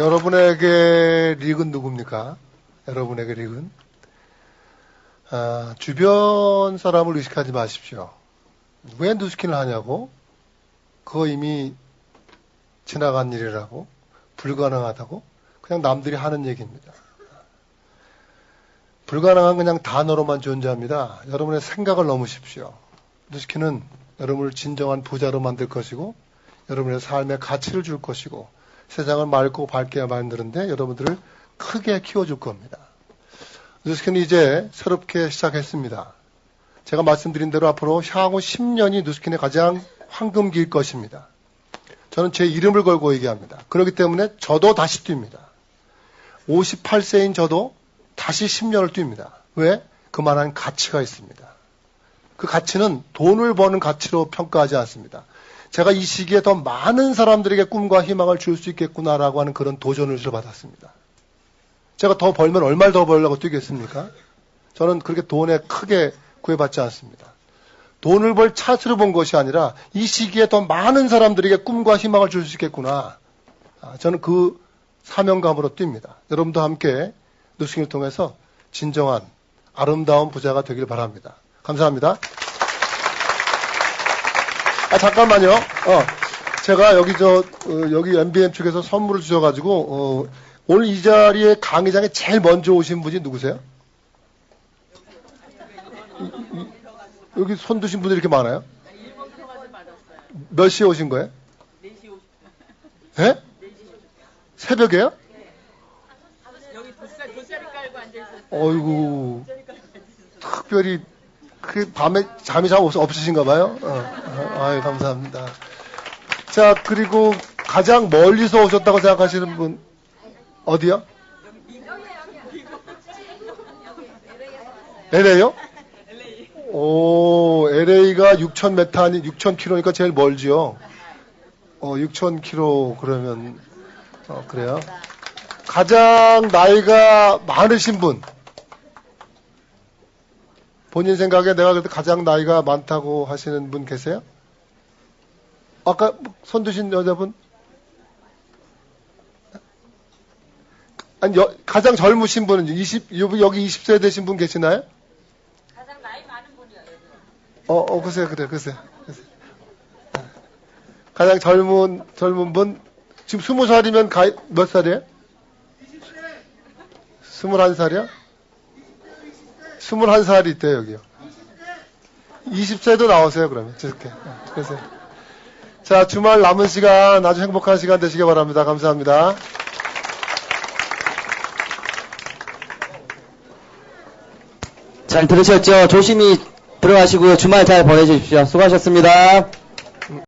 여러분에게 릭은 누굽니까? 여러분에게 릭은? 주변 사람을 의식하지 마십시오. 왜 누스킨을 하냐고? 그거 이미 지나간 일이라고? 불가능하다고? 그냥 남들이 하는 얘기입니다. 불가능한 그냥 단어로만 존재합니다. 여러분의 생각을 넘으십시오. 누스킨은 여러분을 진정한 부자로 만들 것이고 여러분의 삶에 가치를 줄 것이고 세상을 맑고 밝게 만드는데 여러분들을 크게 키워줄 겁니다. 누스킨은 이제 새롭게 시작했습니다. 제가 말씀드린 대로 앞으로 향후 10년이 누스킨의 가장 황금기일 것입니다. 저는 제 이름을 걸고 얘기합니다. 그렇기 때문에 저도 다시 뜁니다. 58세인 저도 다시 10년을 뜁니다. 왜? 그만한 가치가 있습니다. 그 가치는 돈을 버는 가치로 평가하지 않습니다. 제가 이 시기에 더 많은 사람들에게 꿈과 희망을 줄 수 있겠구나라고 하는 그런 도전을 받았습니다. 제가 더 벌면 얼마를 더 벌려고 뛰겠습니까? 저는 그렇게 돈에 크게 구애받지 않습니다. 돈을 벌 차트를 본 것이 아니라 이 시기에 더 많은 사람들에게 꿈과 희망을 줄 수 있겠구나. 저는 그 사명감으로 뜁니다. 여러분도 함께 누스킨을 통해서 진정한 아름다운 부자가 되길 바랍니다. 감사합니다. 잠깐만요. 제가 여기 MBN 측에서 선물을 주셔가지고, 오늘 이 자리에 강의장에 제일 먼저 오신 분이 누구세요? 여기 손 드신 분들이 이렇게 많아요? 몇 시에 오신 거예요? 4시 50분. 예? 새벽에요? 여기 돗자리 깔고 앉아있어요. 어이구, 특별히, 밤에 잠이 잘 없으신가 봐요? 아유, 감사합니다. 자, 그리고 가장 멀리서 오셨다고 생각하시는 분, 어디요? LA요? 오, LA가 6,000m 아니 6,000km니까 제일 멀지요. 6,000km 그러면 그래요. 가장 나이가 많으신 분. 본인 생각에 내가 그래도 가장 나이가 많다고 하시는 분 계세요? 아까 손 드신 여자분? 아니, 가장 젊으신 분은 여기 20세 되신 분 계시나요? 가장 나이 많은 분이요. 글쎄요. 가장 젊은 분, 지금 20살이면 몇 살이에요? 21살이요? 21살이 있대요, 여기요. 20세도 나오세요, 그러면. 저렇게. 그러세요. 자, 주말 남은 시간 아주 행복한 시간 되시기 바랍니다. 감사합니다. 잘 들으셨죠? 조심히 들어가시고요. 주말 잘 보내주십시오. 수고하셨습니다.